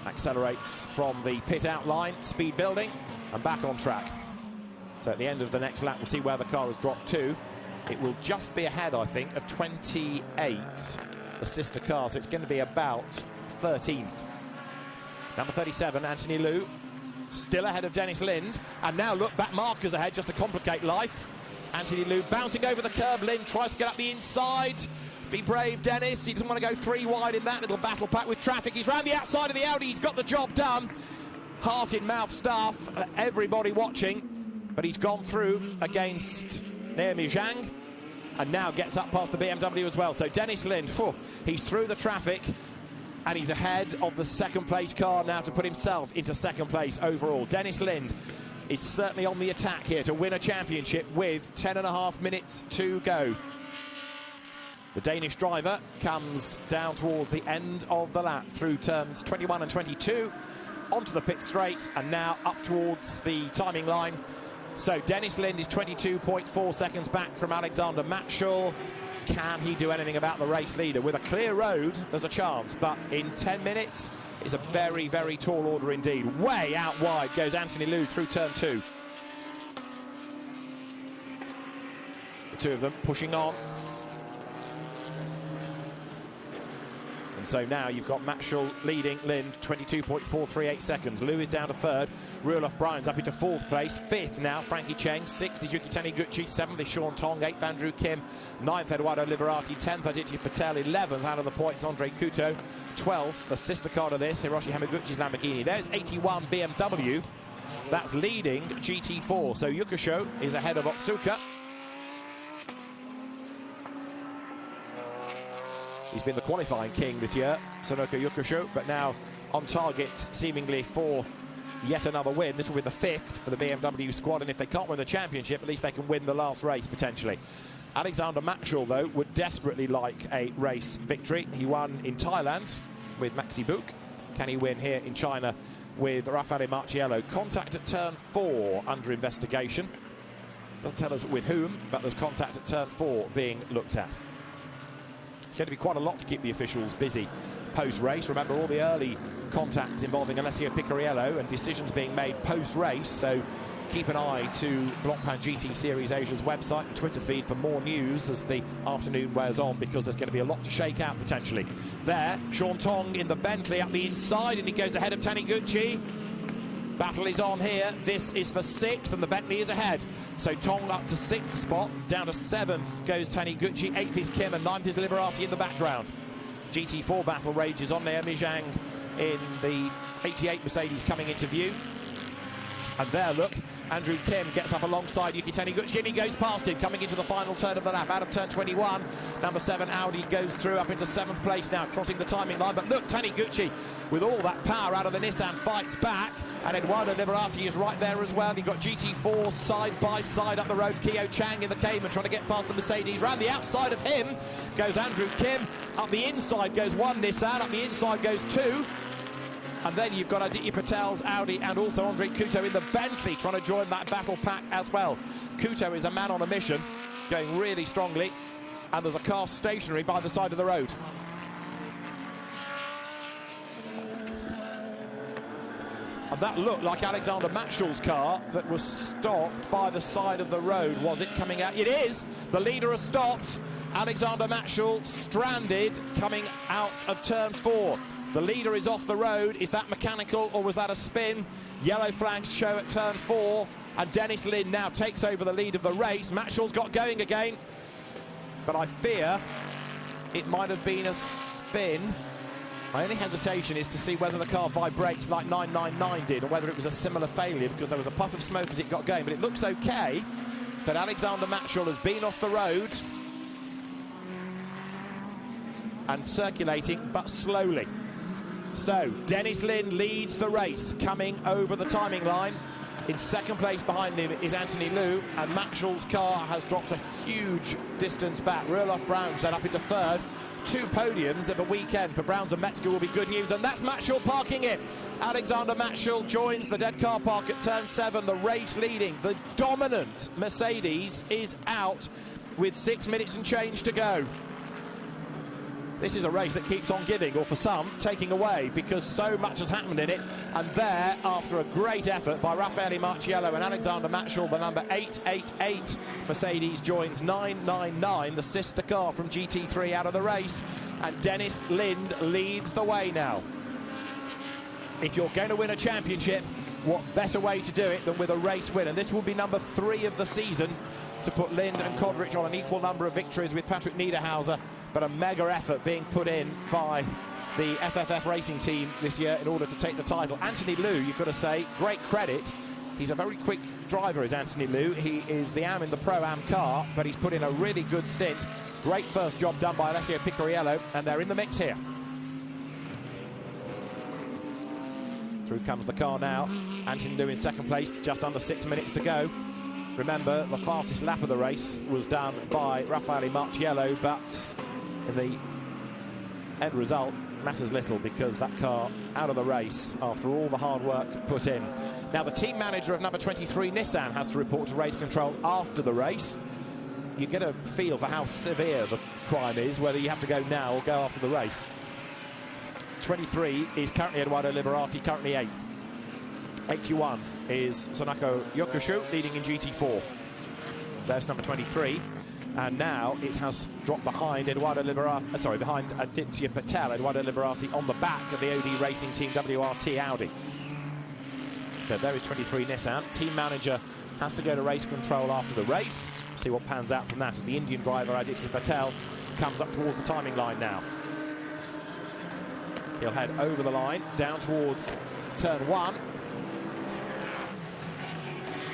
Accelerates from the pit outline, speed building, and back on track. So at the end of the next lap, we'll see where the car has dropped to. It will just be ahead, I think, of 28, the sister car, so it's going to be about 13th. Number 37, Anthony Liu, still ahead of Dennis Lind, and now look, back markers ahead just to complicate life. Anthony Liu bouncing over the curb. Lind tries to get up the inside. Be brave, Dennis. He doesn't want to go 3 wide in that little battle pack with traffic. He's round the outside of the Audi. He's got the job done. Heart in mouth staff, everybody watching, but he's gone through against Naomi Zhang, and now gets up past the BMW as well. So Dennis Lind, he's through the traffic, and he's ahead of the second place car now to put himself into second place overall. Dennis Lind is certainly on the attack here to win a championship with 10.5 minutes to go. The Danish driver comes down towards the end of the lap through turns 21 and 22, onto the pit straight, and now up towards the timing line. So Dennis Lind is 22.4 seconds back from Alexander Matschul. Can he do anything about the race leader? With a clear road, there's a chance, but in 10 minutes, it's a very, very tall order indeed. Way out wide goes Anthony Liu through turn 2. The two of them pushing on. And so now you've got Matschul leading Lind, 22.438 seconds. Liu is down to third. Rulof Bryan's up into 4th place. 5th now, Frankie Cheng. 6th is Yuki Taniguchi. 7th is Sean Tong. 8th, Andrew Kim. 9th, Eduardo Liberati. 10th, Aditya Patel. 11th, out of the points, Andre Kuto. 12th, the sister car to this, Hiroshi Hamaguchi's Lamborghini. There's 81 BMW. That's leading GT4. So Yukusho is ahead of Otsuka. He's been the qualifying king this year, Sonoka Yukusho, but now on target, seemingly, for yet another win. This will be the 5th for the BMW squad, and if they can't win the championship, at least they can win the last race, potentially. Alexander Matschul, though, would desperately like a race victory. He won in Thailand with Maxi Buk. Can he win here in China with Raffaele Marciello? Contact at turn 4 under investigation. Doesn't tell us with whom, but there's contact at turn 4 being looked at. It's going to be quite a lot to keep the officials busy post-race. Remember, all the early contacts involving Alessio Picariello and decisions being made post-race, so keep an eye to Blancpain GT Series Asia's website and Twitter feed for more news as the afternoon wears on, because there's going to be a lot to shake out potentially. There, Sean Tong in the Bentley up the inside, and he goes ahead of Taniguchi. Battle is on here. This is for 6th, and the Bentley is ahead. So Tong up to 6th spot. Down to 7th goes Taniguchi. 8th is Kim, and 9th is Liberati in the background. GT4 battle rages on. Naomi Zhang in the 88 Mercedes coming into view. And there, look, Andrew Kim gets up alongside Yuki Taniguchi, and he goes past him, coming into the final turn of the lap. Out of turn 21, number 7 Audi goes through up into 7th place now, crossing the timing line. But look, Taniguchi, with all that power out of the Nissan, fights back, and Eduardo Liberati is right there as well. You've got GT4 side by side up the road. Keo Chang in the Cayman trying to get past the Mercedes. Round the outside of him goes Andrew Kim. Up the inside goes one Nissan, up the inside goes two. And then you've got Aditya Patel's Audi and also Andre Couto in the Bentley trying to join that battle pack as well. Couto is a man on a mission, going really strongly, and there's a car stationary by the side of the road. And that looked like Alexander Matschul's car that was stopped by the side of the road. Was it coming out? It is! The leader has stopped. Alexander Matschul stranded coming out of turn 4. The leader is off the road. Is that mechanical or was that a spin? Yellow flags show at turn 4, and Dennis Lin now takes over the lead of the race. Matschul's got going again, but I fear it might have been a spin. My only hesitation is to see whether the car vibrates like 999 did, or whether it was a similar failure, because there was a puff of smoke as it got going. But it looks okay. But Alexander Matschul has been off the road and circulating, but slowly. So Dennis Lin leads the race, coming over the timing line. In second place behind him is Anthony Liu, and Matschul's car has dropped a huge distance back. Roelof Browns then up into third. 2 podiums of a weekend for Browns and Metzger will be good news, and that's Matschul parking it. Alexander Matschul joins the dead car park at turn 7, the race leading. The dominant Mercedes is out with 6 minutes and change to go. This is a race that keeps on giving, or for some, taking away, because so much has happened in it. And there, after a great effort by Raffaele Marciello and Alexander Matschul, the number 888 Mercedes joins 999, the sister car from GT3, out of the race. And Dennis Lind leads the way now. If you're going to win a championship, what better way to do it than with a race win? And this will be number 3 of the season, to put Lind and Kodrich on an equal number of victories with Patrick Niederhauser, but a mega effort being put in by the FFF racing team this year in order to take the title. Anthony Liu, you've got to say, great credit. He's a very quick driver, is Anthony Liu. He is the Am in the Pro-Am car, but he's put in a really good stint. Great first job done by Alessio Picariello, and they're in the mix here. Through comes the car now. Anthony Liu in second place, just under 6 minutes to go. Remember, the fastest lap of the race was done by Raffaele Marciello, but in the end result matters little, because that car out of the race after all the hard work put in. Now, the team manager of number 23 Nissan has to report to race control after the race. You get a feel for how severe the crime is, whether you have to go now or go after the race. 23 is currently Eduardo Liberati, currently 8th. 81 is Sonako Yokushu, leading in GT4. There's number 23, and now it has dropped behind Eduardo Liberati, behind Aditya Patel. Eduardo Liberati on the back of the OD Racing Team WRT Audi. So there is 23 Nissan. Team manager has to go to race control after the race. See what pans out from that as the Indian driver Aditya Patel comes up towards the timing line now. He'll head over the line, down towards turn 1.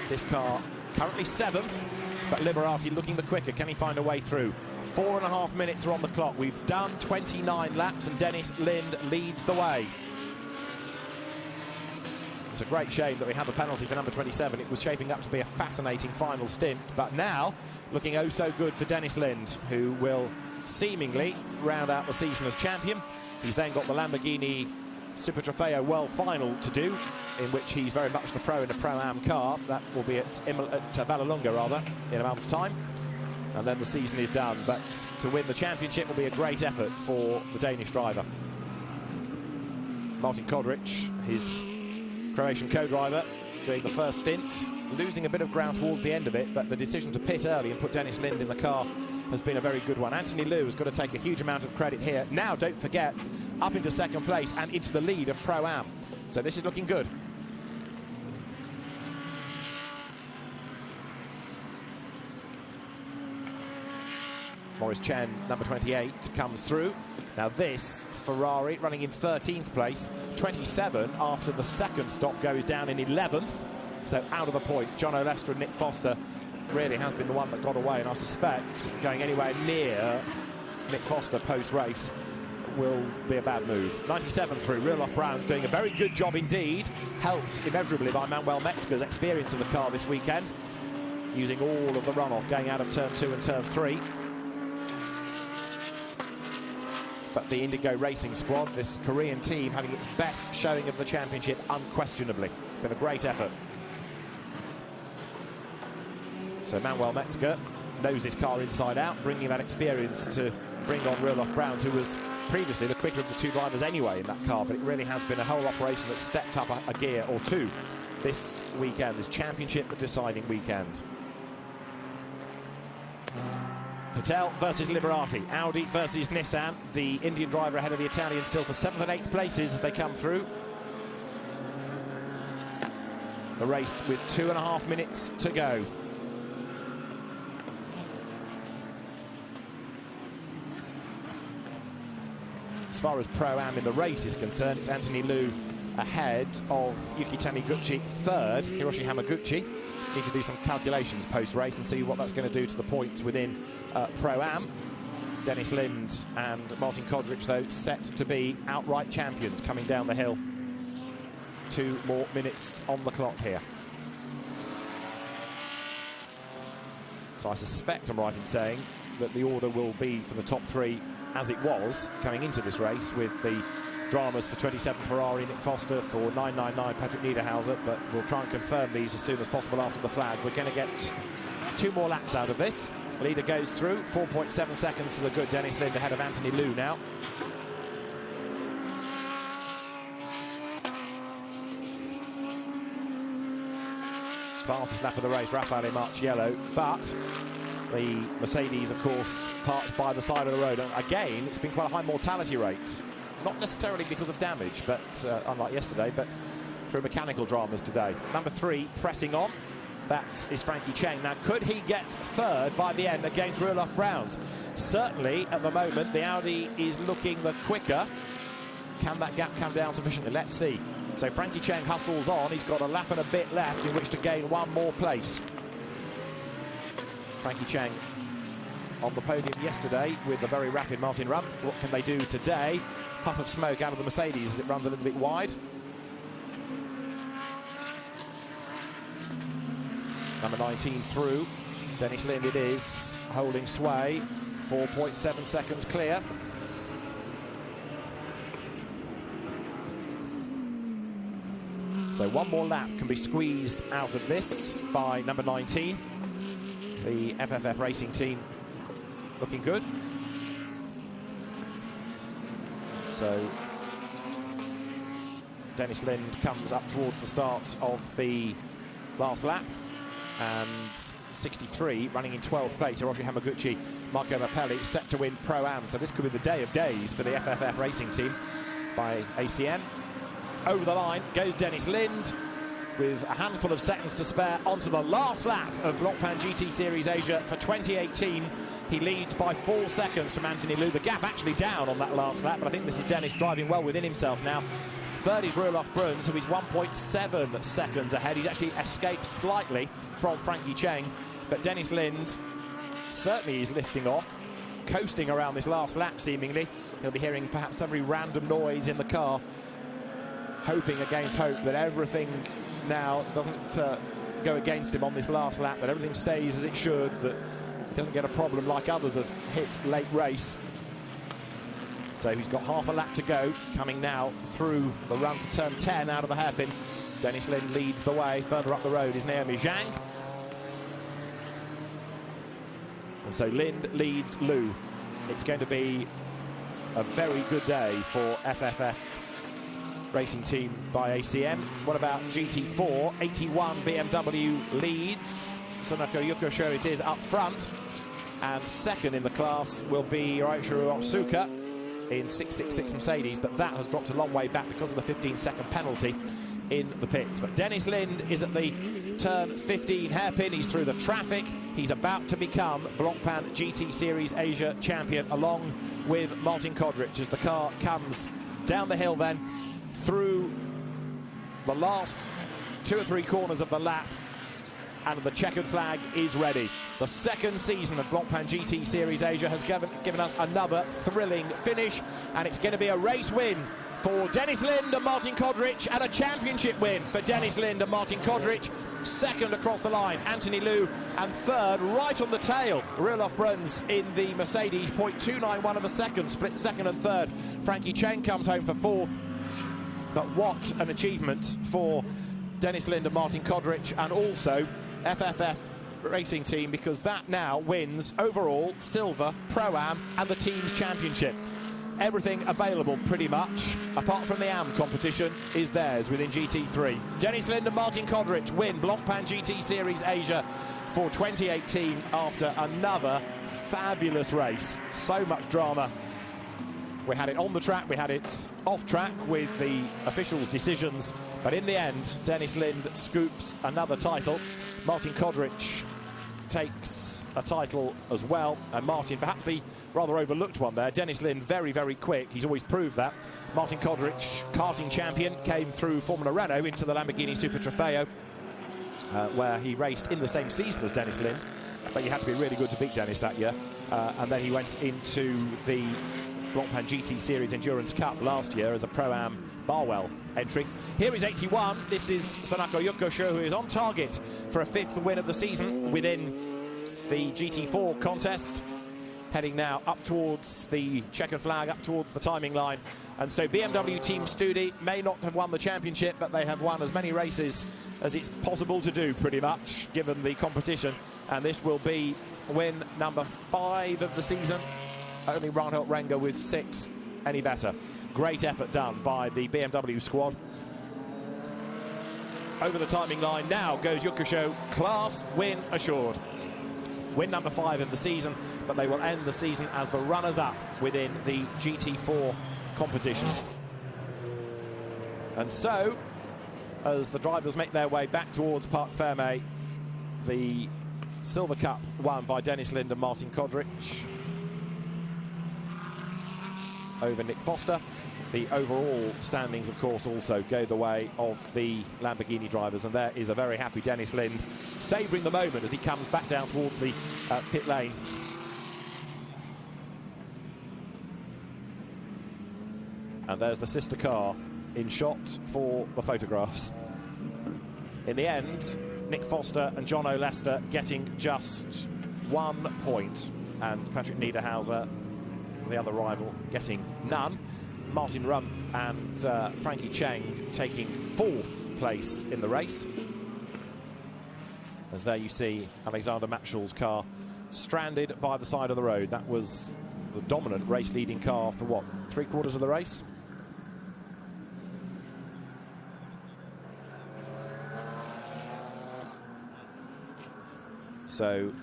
This car currently 7th, but Liberati looking the quicker. Can he find a way through? 4.5 minutes are on the clock. We've done 29 laps, and Dennis Lind leads the way. It's a great shame that we have a penalty for number 27. It was shaping up to be a fascinating final stint, but now looking oh so good for Dennis Lind, who will seemingly round out the season as champion. He's then got the Lamborghini Super Trofeo World Final to do, in which he's very much the pro in a Pro-Am car. That will be at Vallelunga, in a month's time. And then the season is done. But to win the championship will be a great effort for the Danish driver. Martin Kodrich, his Croatian co-driver, doing the first stint, losing a bit of ground towards the end of it, but the decision to pit early and put Dennis Lind in the car has been a very good one. Anthony Liu has got to take a huge amount of credit here. Now, don't forget, up into second place and into the lead of Pro-Am. So this is looking good. Maurice Chen, number 28, comes through. Now this, Ferrari, running in 13th place. 27 after the second stop goes down in 11th. So out of the points, John O'Lester and Nick Foster really has been the one that got away, and I suspect going anywhere near Nick Foster post-race will be a bad move. 97 through, Roelof Brown's doing a very good job indeed, helped immeasurably by Manuel Metzger's experience of the car this weekend, using all of the runoff going out of turn 2 and turn 3. But the Indigo Racing squad, this Korean team, having its best showing of the championship unquestionably. It's been a great effort. So Manuel Metzger knows this car inside out, bringing that experience to bring on Roelof Brown, who was previously the quicker of the two drivers anyway in that car, but it really has been a whole operation that's stepped up a gear or two this weekend, this championship deciding weekend. Patel versus Liberati, Audi versus Nissan, the Indian driver ahead of the Italian still for 7th and 8th places as they come through. The race with 2.5 minutes to go. As far as Pro-Am in the race is concerned, it's Anthony Liu ahead of Yuki Taniguchi third. Hiroshi Hamaguchi need to do some calculations post-race and see what that's going to do to the points within Pro-Am. Dennis Lind and Martin Kodrich, though, set to be outright champions coming down the hill. 2 more minutes on the clock here. So I suspect I'm right in saying that the order will be for the top 3 as it was coming into this race, with the dramas for 27 Ferrari Nick Foster, for 999 Patrick Niederhauser, but we'll try and confirm these as soon as possible after the flag. We're going to get 2 more laps out of this. Leader goes through, 4.7 seconds to the good Dennis Lind ahead of Anthony Liu now. Fastest lap of the race, Raffaele Marciello, but the Mercedes, of course, parked by the side of the road. And again, it's been quite a high mortality rate. Not necessarily because of damage, but unlike yesterday, but through mechanical dramas today. Number 3 pressing on. That is Frankie Cheng. Now, could he get third by the end against Roelof Brown's? Certainly, at the moment, the Audi is looking the quicker. Can that gap come down sufficiently? Let's see. So Frankie Cheng hustles on. He's got a lap and a bit left in which to gain 1 more place. Frankie Cheng on the podium yesterday with a very rapid Martin Rump. What can they do today? Puff of smoke out of the Mercedes as it runs a little bit wide. Number 19 through. Dennis Lind it is, holding sway. 4.7 seconds clear. So 1 more lap can be squeezed out of this by number 19. The FFF Racing team looking good. So Dennis Lind comes up towards the start of the last lap, and 63 running in 12th place. Hiroshi Hamaguchi, Marco Mappelli set to win Pro-Am. So this could be the day of days for the FFF Racing team by ACM. Over the line goes Dennis Lind with a handful of seconds to spare onto the last lap of Blancpain GT Series Asia for 2018. He leads by 4 seconds from Anthony Liu. The gap actually down on that last lap, but I think this is Dennis driving well within himself now. Third is Roelof Bruns, who is 1.7 seconds ahead. He's actually escaped slightly from Frankie Cheng, but Dennis Lind certainly is lifting off, coasting around this last lap seemingly. He'll be hearing perhaps every random noise in the car, hoping against hope that everything now doesn't go against him on this last lap, that everything stays as it should, that he doesn't get a problem like others have hit late race. So he's got half a lap to go, coming now through the run to turn 10 out of the hairpin. Dennis Lind leads the way. Further up the road is Naomi Zhang. And so Lind leads Liu. It's going to be a very good day for FFF Racing team by ACM. What about GT4? 81 BMW leads. Sunako Yukosho it is up front. And second in the class will be Raichiro Otsuka in 666 Mercedes, but that has dropped a long way back because of the 15-second penalty in the pits. But Dennis Lind is at the turn 15 hairpin. He's through the traffic. He's about to become Blancpain GT Series Asia champion, along with Martin Kodrich, as the car comes down the hill then through the last 2 or 3 corners of the lap, and the checkered flag is ready. The second season of Blancpain GT Series Asia has given us another thrilling finish, and it's going to be a race win for Dennis Lind and Martin Kodrich, and a championship win for Dennis Lind and Martin Kodrich. Second across the line, Anthony Liu, and third, right on the tail, Rilof Bruns in the Mercedes, 0.291 of a second, split second and third. Frankie Cheng comes home for fourth. But what an achievement for Dennis Lind and Martin Kodrich, and also FFF Racing Team, because that now wins overall, silver, Pro-Am and the team's championship. Everything available pretty much, apart from the AM competition, is theirs within GT3. Dennis Lind and Martin Kodrich win Blancpain GT Series Asia for 2018 after another fabulous race. So much drama. We had it on the track, we had it off track with the officials' decisions, but in the end, Dennis Lind scoops another title. Martin Kodrich takes a title as well, and Martin, perhaps the rather overlooked one there. Dennis Lind, very, very quick. He's always proved that. Martin Kodrich, karting champion, came through Formula Renault into the Lamborghini Super Trofeo, where he raced in the same season as Dennis Lind, but you had to be really good to beat Dennis that year. And then he went into the Blancpain GT Series Endurance Cup last year as a Pro-Am Barwell entry. Here is 81. This is Sanako Yokosho, who is on target for a 5th win of the season within the GT4 contest. Heading now up towards the checkered flag, up towards the timing line. And so BMW Team Studi may not have won the championship, but they have won as many races as it's possible to do, pretty much, given the competition. And this will be win number 5 of the season. Only Reinhold Renger with 6 any better. Great effort done by the BMW squad. Over the timing line now goes Yokosho, class win assured. Win number 5 of the season, but they will end the season as the runners-up within the GT4 competition. And so, as the drivers make their way back towards Parc Fermé, the Silver Cup won by Dennis Lind and Martin Kodrich over Nick Foster. The overall standings, of course, also go the way of the Lamborghini drivers, and there is a very happy Dennis Lind savouring the moment as he comes back down towards the pit lane. And there's the sister car in shot for the photographs. In the end, Nick Foster and John O'Lester getting just 1 point, and Patrick Niederhauser, the other rival, getting none. Martin Rump and Frankie Cheng taking 4th place in the race. As there you see Alexander Matschall's car stranded by the side of the road. That was the dominant race-leading car for, what, 3/4 of the race? So,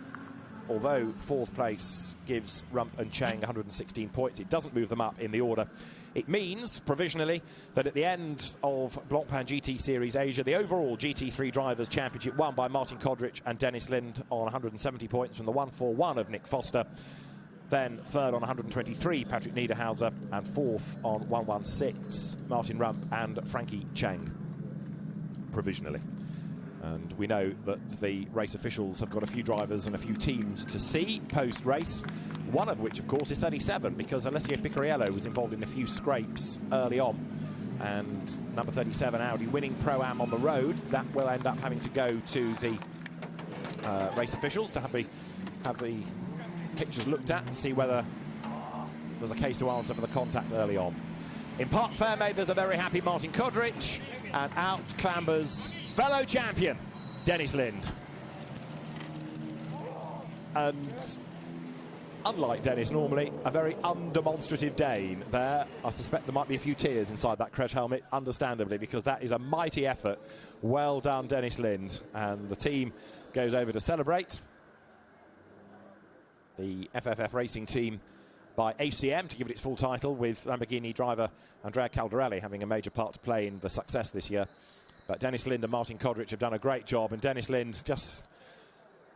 although 4th place gives Rump and Cheng 116 points, it doesn't move them up in the order. It means, provisionally, that at the end of Blancpain GT Series Asia, the overall GT3 Drivers' Championship won by Martin Kodrich and Dennis Lind on 170 points from the 141 of Nick Foster. Then 3rd on 123, Patrick Niederhauser, and 4th on 116, Martin Rump and Frankie Cheng, provisionally. And we know that the race officials have got a few drivers and a few teams to see post-race, one of which, of course, is 37, because Alessio Picariello was involved in a few scrapes early on. And number 37 Audi winning Pro-Am on the road, that will end up having to go to the race officials to have the pictures looked at and see whether there's a case to answer for the contact early on. In Parc Fermé, there's a very happy Martin Kodrich, and out clambers fellow champion Dennis Lind. And unlike Dennis normally, a very undemonstrative Dane there. I suspect there might be a few tears inside that Kretsch helmet, understandably, because that is a mighty effort. Well done, Dennis Lind. And the team goes over to celebrate. The FFF Racing Team by ACM, to give it its full title, with Lamborghini driver Andrea Caldarelli having a major part to play in the success this year. But Dennis Lind and Martin Kodrich have done a great job, and Dennis Lind just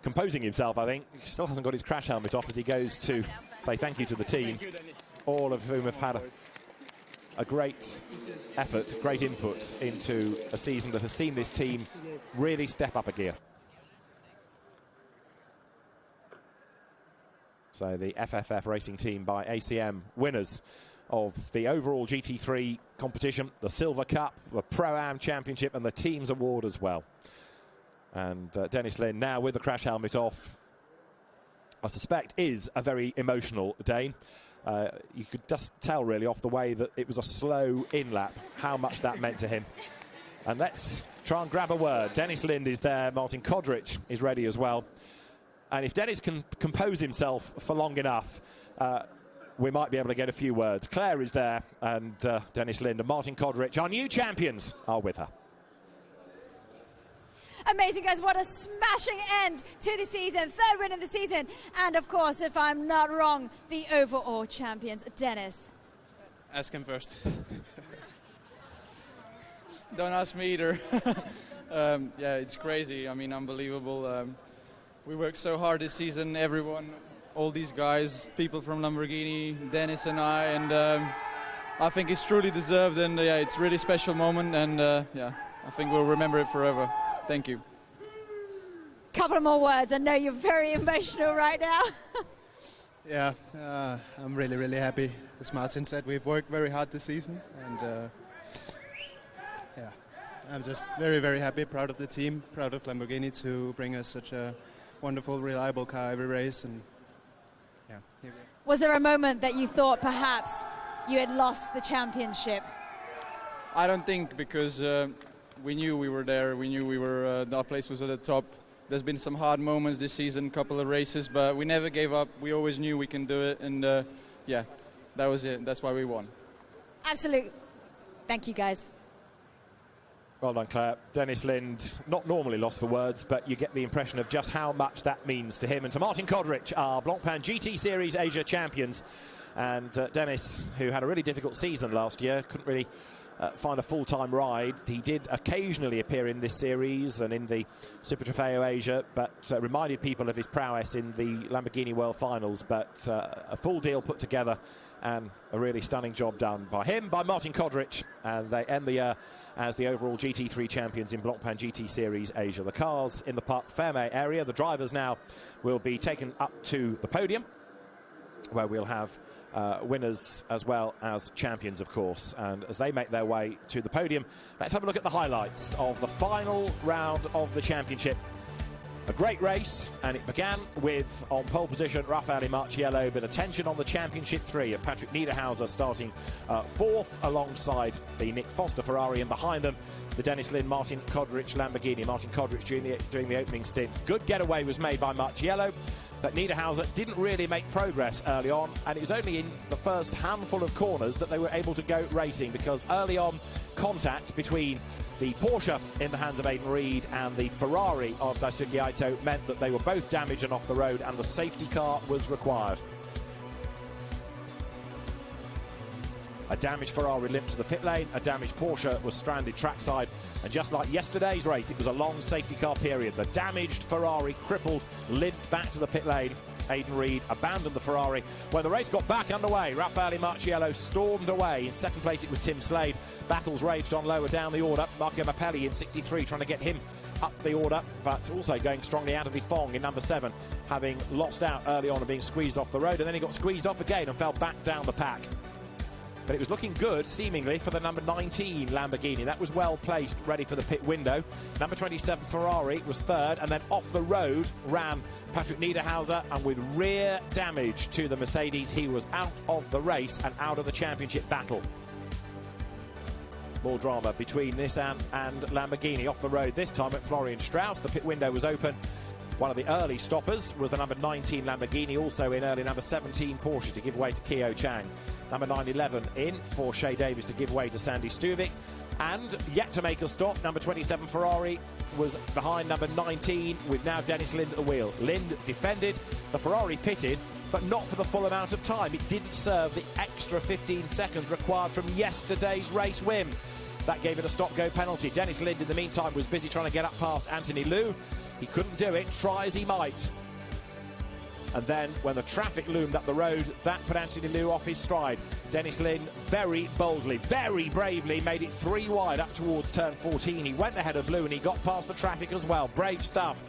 composing himself, I think. He still hasn't got his crash helmet off as he goes to say thank you to the team, all of whom have had a great effort, great input into a season that has seen this team really step up a gear. So the FFF racing team by ACM, winners of the overall GT3 competition, the Silver Cup, the Pro-Am Championship and the Teams Award as well. And Dennis Lin now with the crash helmet off, I suspect is a very emotional Dane. You could just tell really off the way that it was a slow in-lap, how much that meant to him. And let's try and grab a word. Dennis Lind is there, Martin Kodrich is ready as well. And if Dennis can compose himself for long enough, we might be able to get a few words. Claire is there, and Dennis Lind and Martin Kodrich, our new champions, are with her. Amazing, guys. What a smashing end to the season. Third win of the season. And, of course, if I'm not wrong, the overall champions. Dennis. Ask him first. Don't ask me either. Yeah, it's crazy. I mean, unbelievable. We worked so hard this season. Everyone, all these guys, people from Lamborghini, Dennis and I think it's truly deserved. And, yeah, it's a really special moment. And, yeah, I think we'll remember it forever. Thank you. Couple of more words. I know you're very emotional right now. Yeah, I'm really, really happy. As Martin said, we've worked very hard this season, and yeah, I'm just very, very happy, proud of the team, proud of Lamborghini to bring us such a wonderful, reliable car every race, and yeah. Here we are. Was there a moment that you thought perhaps you had lost the championship? I don't think, because we knew we were there. We knew we were. Our place was at the top. There's been some hard moments this season, a couple of races, but we never gave up. We always knew we can do it, and yeah, that was it. That's why we won. Absolutely. Thank you, guys. Well done, Claire. Dennis Lind, not normally lost for words, but you get the impression of just how much that means to him. And to Martin Kodrich, our Blancpain GT Series Asia champions. And Dennis, who had a really difficult season last year, couldn't really find a full-time ride. He did occasionally appear in this series and in the Super Trofeo Asia, but reminded people of his prowess in the Lamborghini World Finals. But a full deal put together and a really stunning job done by him, by Martin Kodrich, and they end the year as the overall GT3 champions in Blancpain GT Series Asia. The cars in the Parc Fermé area, the drivers now will be taken up to the podium, where we'll have winners as well as champions, of course. And as they make their way to the podium, let's have a look at the highlights of the final round of the championship. A great race, and it began with, on pole position, Raffaele Marciello, but attention on the championship three of Patrick Niederhauser starting fourth alongside the Nick Foster Ferrari, and behind them the Dennis Lin, Martin Kodrich Lamborghini. Martin Kodrich doing the opening stint. Good getaway was made by Marciello, but Niederhauser didn't really make progress early on, and it was only in the first handful of corners that they were able to go racing, because early on contact between the Porsche in the hands of Aidan Reed and the Ferrari of Daisuke Aito meant that they were both damaged and off the road, and the safety car was required. A damaged Ferrari limped to the pit lane, a damaged Porsche was stranded trackside, and just like yesterday's race, it was a long safety car period. The damaged Ferrari, crippled, limped back to the pit lane. Aidan Reed abandoned the Ferrari. When the race got back underway, Raffaele Marciello stormed away. In second place, it was Tim Slade. Battles raged on lower down the order. Marco Mappelli in 63, trying to get him up the order, but also going strongly out of the Fong in number 7, having lost out early on and being squeezed off the road, and then he got squeezed off again and fell back down the pack. But it was looking good, seemingly, for the number 19 Lamborghini. That was well placed, ready for the pit window. Number 27 Ferrari was third, and then off the road ran Patrick Niederhauser, and with rear damage to the Mercedes, he was out of the race and out of the championship battle. More drama between Nissan and Lamborghini off the road, this time at Florian Strauss. The pit window was open. One of the early stoppers was the number 19 Lamborghini, also in early number 17 Porsche to give way to Kyo Chang. Number 911 in for Shea Davis to give way to Sandy Stuvik. And yet to make a stop, number 27 Ferrari was behind number 19 with now Dennis Lind at the wheel. Lind defended, the Ferrari pitted, but not for the full amount of time. It didn't serve the extra 15 seconds required from yesterday's race win. That gave it a stop-go penalty. Dennis Lind, in the meantime, was busy trying to get up past Anthony Liu. He couldn't do it, try as he might. And then when the traffic loomed up the road, that put Anthony Liu off his stride. Dennis Lin very boldly, very bravely made it 3 wide up towards turn 14. He went ahead of Liu and he got past the traffic as well. Brave stuff.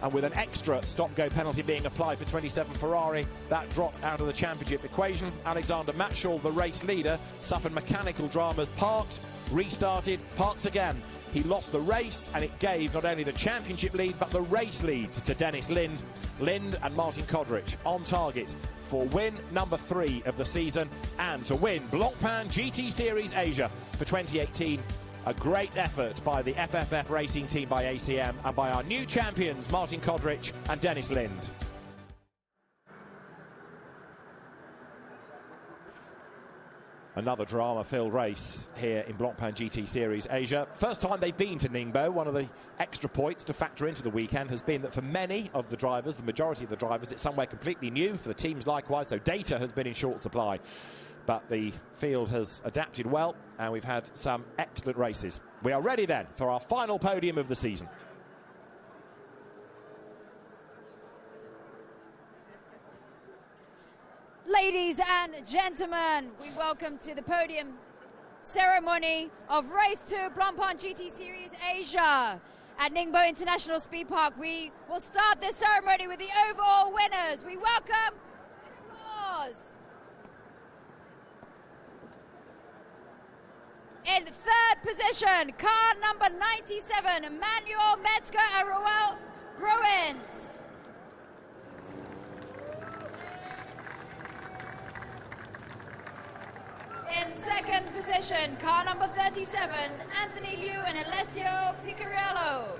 And with an extra stop-go penalty being applied for 27 Ferrari, that dropped out of the championship equation. Alexander Matschall, the race leader, suffered mechanical dramas, parked, restarted, parked again. He lost the race, and it gave not only the championship lead, but the race lead to Dennis Lind. Lind and Martin Kodrich on target for win number 3 of the season and to win Blancpain GT Series Asia for 2018. A great effort by the FFF racing team by ACM and by our new champions, Martin Kodrich and Dennis Lind. Another drama-filled race here in Blancpain GT Series Asia. First time they've been to Ningbo. One of the extra points to factor into the weekend has been that for many of the drivers, the majority of the drivers, it's somewhere completely new. For the teams likewise, so data has been in short supply. But the field has adapted well, and we've had some excellent races. We are ready then for our final podium of the season. Ladies and gentlemen, we welcome to the podium ceremony of Race 2 Blancpain GT Series Asia at Ningbo International Speed Park. We will start this ceremony with the overall winners. We welcome an applause. In 3rd position, car number 97, Emmanuel Metzger and Roel Bruins. In 2nd position, car number 37, Anthony Liu and Alessio Picariello.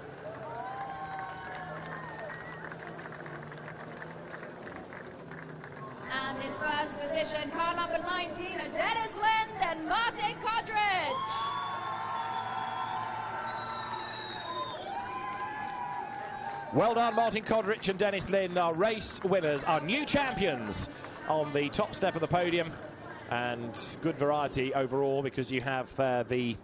And in 1st position, car number 19, Dennis Lind and Martin Kodrich. Well done, Martin Kodrich and Dennis Lind, our race winners, our new champions on the top step of the podium. And good variety overall, because you have the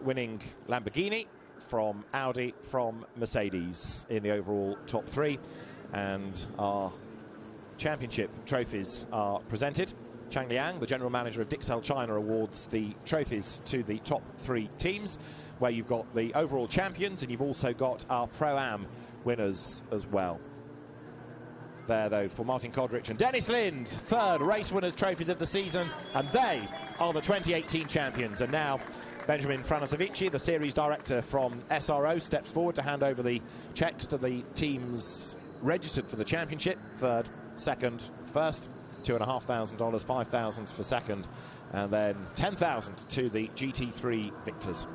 winning Lamborghini from Audi, from Mercedes in the overall top 3. And our championship trophies are presented. Chang Liang, the general manager of Dixel China, awards the trophies to the top 3 teams, where you've got the overall champions and you've also got our Pro-Am winners as well. There, though, for Martin Kodrich and Dennis Lind, 3rd race winners' trophies of the season, and they are the 2018 champions. And now Benjamin Franasovici, the series director from SRO, steps forward to hand over the checks to the teams registered for the championship. 3rd, 2nd, 1st, $2,500, $5,000 for 2nd, and then $10,000 to the GT3 victors.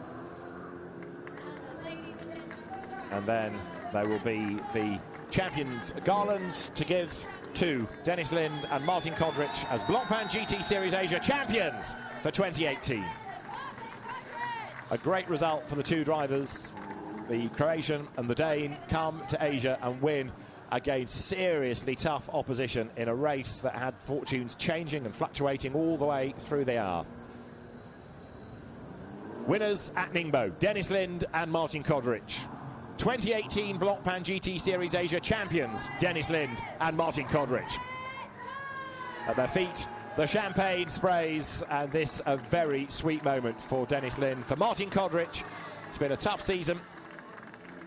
And then there will be the champions garlands to give to Dennis Lind and Martin Kodrich as Blancpain GT Series Asia champions for 2018. A great result for the 2 drivers. The Croatian and the Dane come to Asia and win against seriously tough opposition in a race that had fortunes changing and fluctuating all the way through the hour. Winners at Ningbo, Dennis Lind and Martin Kodrich. 2018 Blancpain GT Series Asia champions, Dennis Lind and Martin Kodrich. At their feet, the champagne sprays, and this a very sweet moment for Dennis Lind. For Martin Kodrich, it's been a tough season.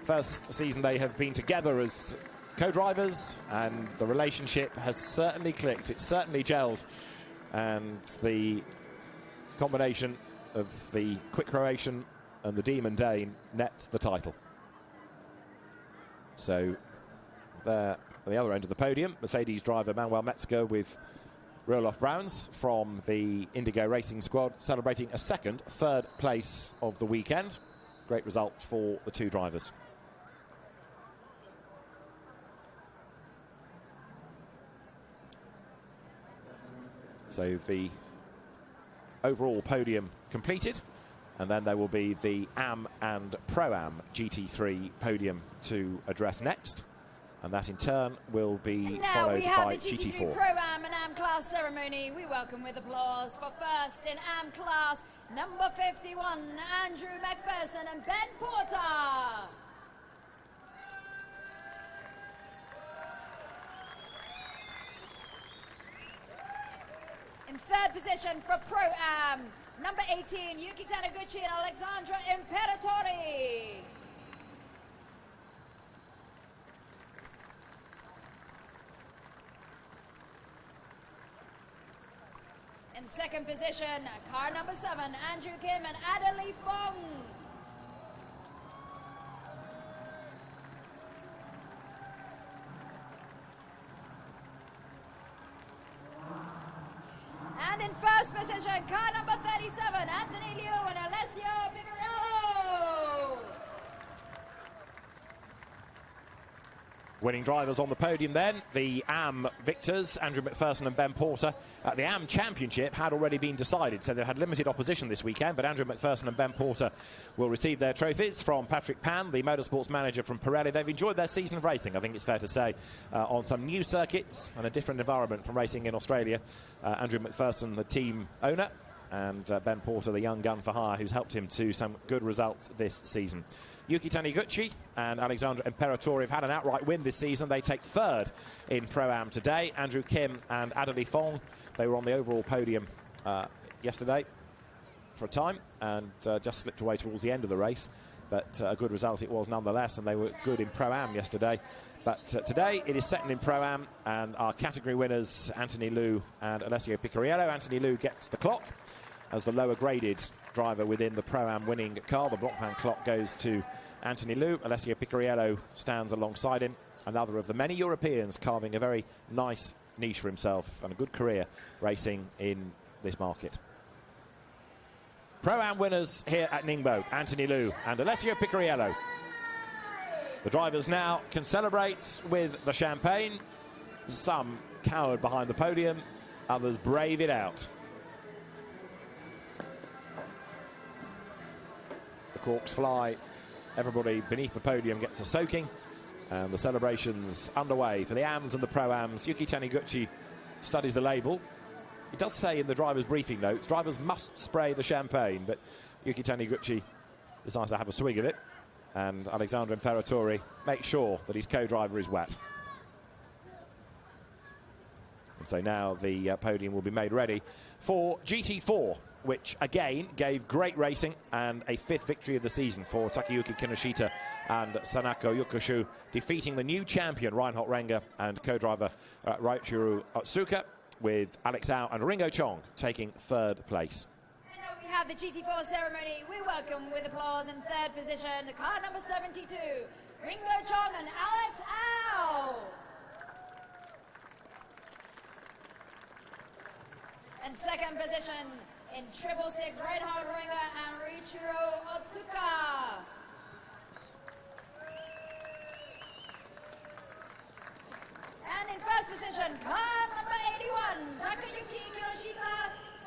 First season they have been together as co-drivers, and the relationship has certainly clicked, it's certainly gelled, and the combination of the quick Croatian and the Demon Dane nets the title. So there, at the other end of the podium, Mercedes driver Manuel Metzger with Roelof Bruins from the Indigo Racing Squad, celebrating a 3rd place of the weekend. Great result for the 2 drivers. So the overall podium completed. And then there will be the AM and Pro-Am GT3 podium to address next. And that in turn will be followed we have by the GT3 GT4. Pro-Am and AM class ceremony. We welcome with applause for 1st in AM class, number 51, Andrew McPherson and Ben Porter. third position for Pro-Am, number 18, Yuki Taniguchi and Alexandra Imperatori. In second position, car number 7, Andrew Kim and Adelie Fong. And in first position, car number 37, Anthony Liu and Alessio Picariello. Winning drivers on the podium then, the AM victors, Andrew McPherson and Ben Porter. The AM Championship had already been decided, so they had limited opposition this weekend, but Andrew McPherson and Ben Porter will receive their trophies from Patrick Pan, the motorsports manager from Pirelli. They've enjoyed their season of racing, I think it's fair to say, on some new circuits and a different environment from racing in Australia. Andrew McPherson, the team owner, and Ben Porter, the young gun for hire, who's helped him to some good results this season. Yuki Taniguchi and Alexandra Imperatori have had an outright win this season. They take third in Pro-Am today. Andrew Kim and Adelie Fong, they were on the overall podium yesterday for a time and just slipped away towards the end of the race. But a good result it was nonetheless, and they were good in Pro-Am yesterday. But today it is second in Pro-Am, and our category winners, Anthony Liu and Alessio Picariello. Anthony Liu gets the clock as the lower graded driver within the Pro-Am winning car. The Blancpain clock goes to Anthony Liu. Alessio Picariello stands alongside him, another of the many Europeans carving a very nice niche for himself and a good career racing in this market. Pro-Am winners here at Ningbo, Anthony Liu and Alessio Picariello. The drivers now can celebrate with the champagne. Some cowered behind the podium, others brave it out. The corks fly, everybody beneath the podium gets a soaking, and the celebrations underway for the AMs and the Pro-Ams. Yuki Taniguchi studies the label. It does say in the driver's briefing notes, drivers must spray the champagne, but Yuki Taniguchi decides to have a swig of it, and Alexandra Imperatori makes sure that his co-driver is wet. And so now the podium will be made ready for GT4, which again gave great racing and a 5th victory of the season for Takayuki Kinoshita and Sanako Yokoshu, defeating the new champion Reinhold Renger and co-driver Raichiro Otsuka, with Alex Au and Ringo Chong taking 3rd place. And now we have the GT4 ceremony. We welcome with applause in 3rd position, car number 72, Ringo Chong and Alex Au. And 2nd position, in 666, Reinhold Renger and Raichiro Otsuka. And in 1st position, car number 81, Takayuki Kinoshita,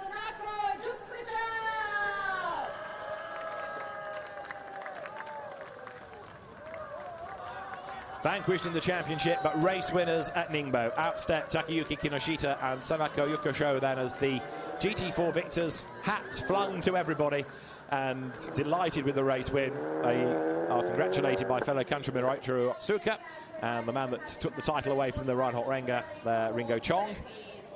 Sanako Jukucha. Vanquished in the championship, but race winners at Ningbo. Outstep Takayuki Kinoshita and Sanako Yokosho then as the GT4 victors. Hats flung to everybody, and delighted with the race win. They are congratulated by fellow countryman Raichiro Otsuka, and the man that took the title away from the Reinhold Renger, Ringo Chong,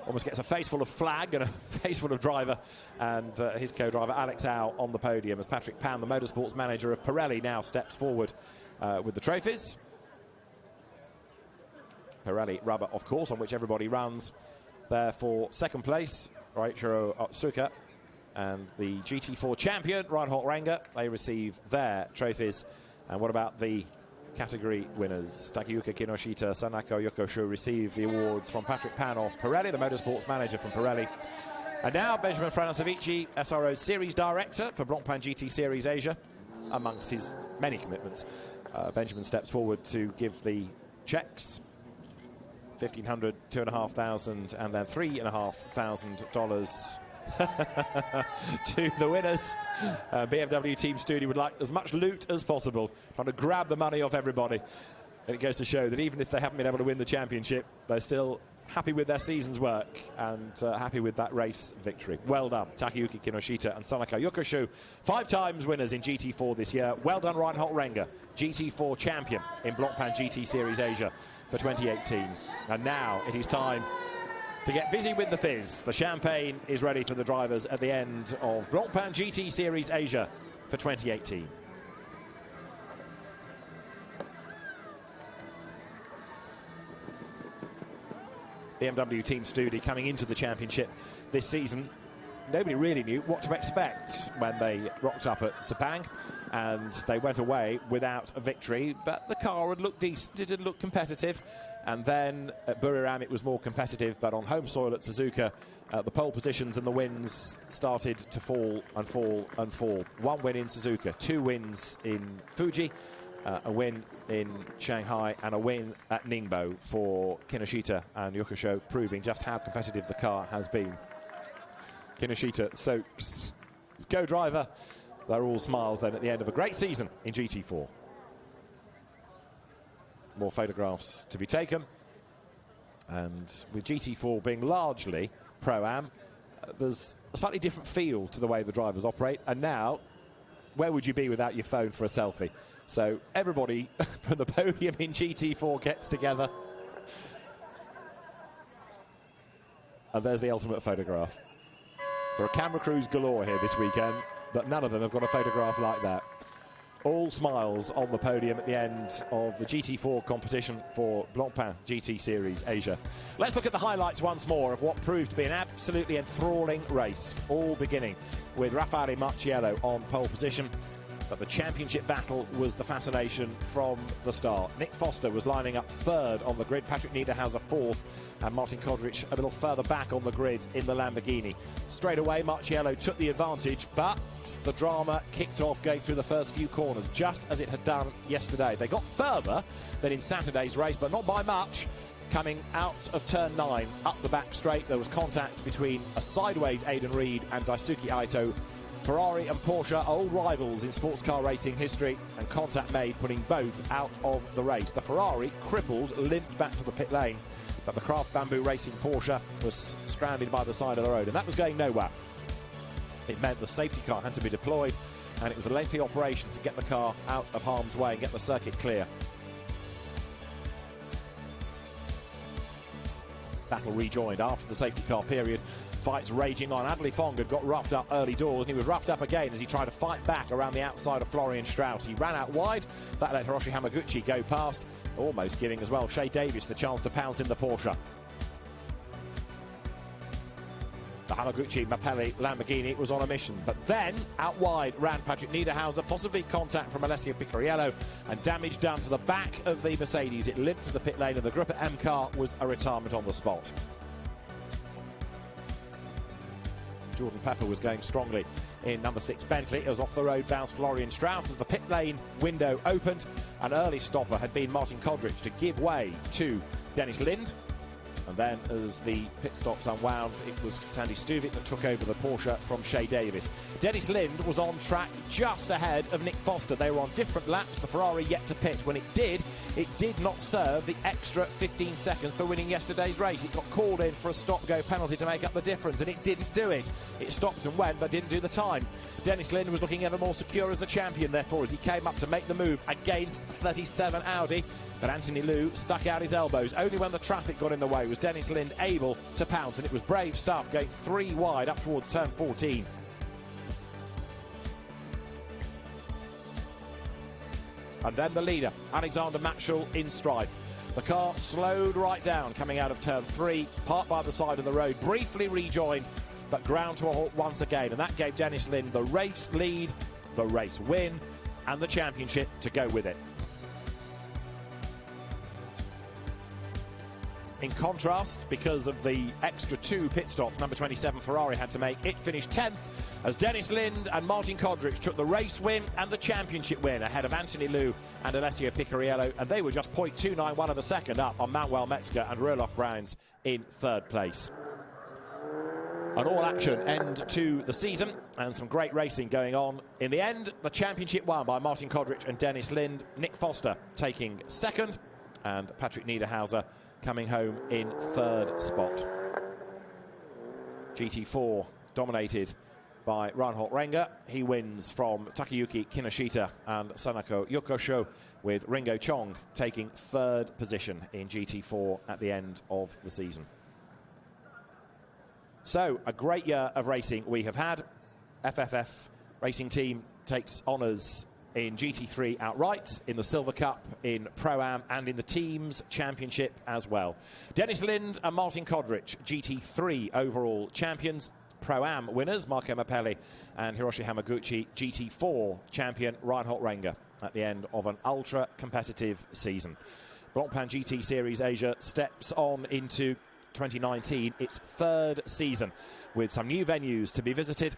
almost gets a face full of flag and a face full of driver, and his co-driver Alex Au on the podium as Patrick Pan, the motorsports manager of Pirelli, now steps forward with the trophies. Pirelli rubber, of course, on which everybody runs. There for 2nd place, Raichiro Otsuka, and the GT4 champion, Reinhold Renger. They receive their trophies. And what about the category winners? Takayuki Kinoshita, Sanako Yokoshu receive the awards from Patrick Pan of Pirelli, the motorsports manager from Pirelli. And now Benjamin Franasovici, SRO's series director for Blancpain GT Series Asia, amongst his many commitments. Benjamin steps forward to give the checks. $1,500, $2,500, and then $3,500 to the winners. BMW Team Studio would like as much loot as possible, trying to grab the money off everybody. And it goes to show that even if they haven't been able to win the championship, they're still happy with their season's work and happy with that race victory. Well done, Takayuki Kinoshita and Sanako Yokoshu, 5 times winners in GT4 this year. Well done, Reinhold Renger, GT4 champion in Blancpain GT Series Asia for 2018. And now it is time to get busy with the fizz. The champagne is ready for the drivers at the end of Blancpain GT Series Asia for 2018. BMW Team Studi coming into the championship this season. Nobody really knew what to expect when they rocked up at Sepang, and they went away without a victory, but the car had looked decent, it had looked competitive, and then at Buriram it was more competitive, but on home soil at Suzuka, the pole positions and the wins started to fall and fall and fall. 1 win in Suzuka, 2 wins in Fuji, a win in Shanghai, and a win at Ningbo for Kinoshita and Yukosho, proving just how competitive the car has been. Kinoshita, so go driver. They're all smiles then at the end of a great season in GT4. More photographs to be taken. And with GT4 being largely Pro-Am, there's a slightly different feel to the way the drivers operate. And now, where would you be without your phone for a selfie? So everybody from the podium in GT4 gets together. And there's the ultimate photograph. There are camera crews galore here this weekend, but none of them have got a photograph like that. All smiles on the podium at the end of the GT4 competition for Blancpain GT Series Asia. Let's look at the highlights once more of what proved to be an absolutely enthralling race, all beginning with Raffaele Marciello on pole position. But the championship battle was the fascination from the start. Nick Foster was lining up third on the grid, Patrick Niederhauser fourth, and Martin Kodrich a little further back on the grid in the Lamborghini. Straight away, Marciello took the advantage, but the drama kicked off going through the first few corners, just as it had done yesterday. They got further than in Saturday's race, but not by much. Coming out of turn 9, up the back straight, there was contact between a sideways Aidan Reed and Daisuke Aito. Ferrari and Porsche are old rivals in sports car racing history, and contact made, putting both out of the race. The Ferrari, crippled, limped back to the pit lane, but the Craft Bamboo Racing Porsche was stranded by the side of the road, and that was going nowhere. It meant the safety car had to be deployed, and it was a lengthy operation to get the car out of harm's way and get the circuit clear. Battle rejoined after the safety car period. Fights raging on. Adley Fong had got roughed up early doors, and he was roughed up again as he tried to fight back around the outside of Florian Strauss. He ran out wide. That let Hiroshi Hamaguchi go past, almost giving as well Shea Davis the chance to pounce in the Porsche. The Hamaguchi Mapelli Lamborghini was on a mission, but then out wide ran Patrick Niederhauser, possibly contact from Alessio Picariello, and damage done to the back of the Mercedes. It limped to the pit lane, and the Gruppa M car was a retirement on the spot. Jordan Pepper was going strongly in number 6 Bentley. It was off the road, bounced Florian Strauss as the pit lane window opened. An early stopper had been Martin Kodrich to give way to Dennis Lind. And then as the pit stops unwound, it was Sandy Stuvik that took over the Porsche from Shea Davis. Dennis Lind was on track just ahead of Nick Foster. They were on different laps, the Ferrari yet to pit. When it did not serve the extra 15 seconds for winning yesterday's race. It got called in for a stop-go penalty to make up the difference, and it didn't do it. It stopped and went, but didn't do the time. Dennis Lind was looking ever more secure as a champion, therefore, as he came up to make the move against 37 Audi. But Anthony Liu stuck out his elbows. Only when the traffic got in the way was Dennis Lind able to pounce, and it was brave stuff, going 3 wide up towards turn 14. And then the leader, Alexander Matschul, in strife. The car slowed right down coming out of turn 3, parked by the side of the road, briefly rejoined, but ground to a halt once again. And that gave Dennis Lind the race lead, the race win, and the championship to go with it. In contrast, because of the extra 2 pit stops number 27 Ferrari had to make, it finished 10th as Dennis Lind and Martin Kodrich took the race win and the championship win ahead of Anthony Liu and Alessio Picariello, and they were just 0.291 of a second up on Manuel Metzger and Roelof Browns in 3rd place. An all-action end to the season and some great racing going on. In the end, the championship won by Martin Kodrich and Dennis Lind, Nick Foster taking 2nd, and Patrick Niederhauser coming home in 3rd spot. GT4 dominated by Reinhold Renger. He wins from Takayuki Kinoshita and Sanako Yokosho, with Ringo Chong taking 3rd position in GT4 at the end of the season. So, a great year of racing we have had. FFF Racing Team takes honours in GT3 outright, in the Silver Cup, in Pro-Am, and in the Teams Championship as well. Dennis Lind and Martin Kodrich, GT3 overall champions. Pro-Am winners, Marco Mappelli and Hiroshi Hamaguchi. GT4 champion, Reinhold Renger, at the end of an ultra-competitive season. Blancpain GT Series Asia steps on into 2019, its third season, with some new venues to be visited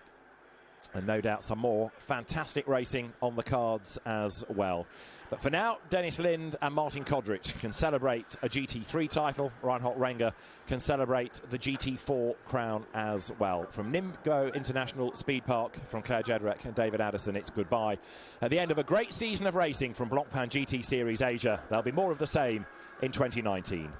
and no doubt some more fantastic racing on the cards as well. But for now, Dennis Lind and Martin Kodrich can celebrate a GT3 title. Reinhold Renger can celebrate the GT4 crown as well. From Ningbo International Speed Park, from Claire Jedrick and David Addison, it's goodbye. At the end of a great season of racing from Blancpain GT Series Asia, there'll be more of the same in 2019.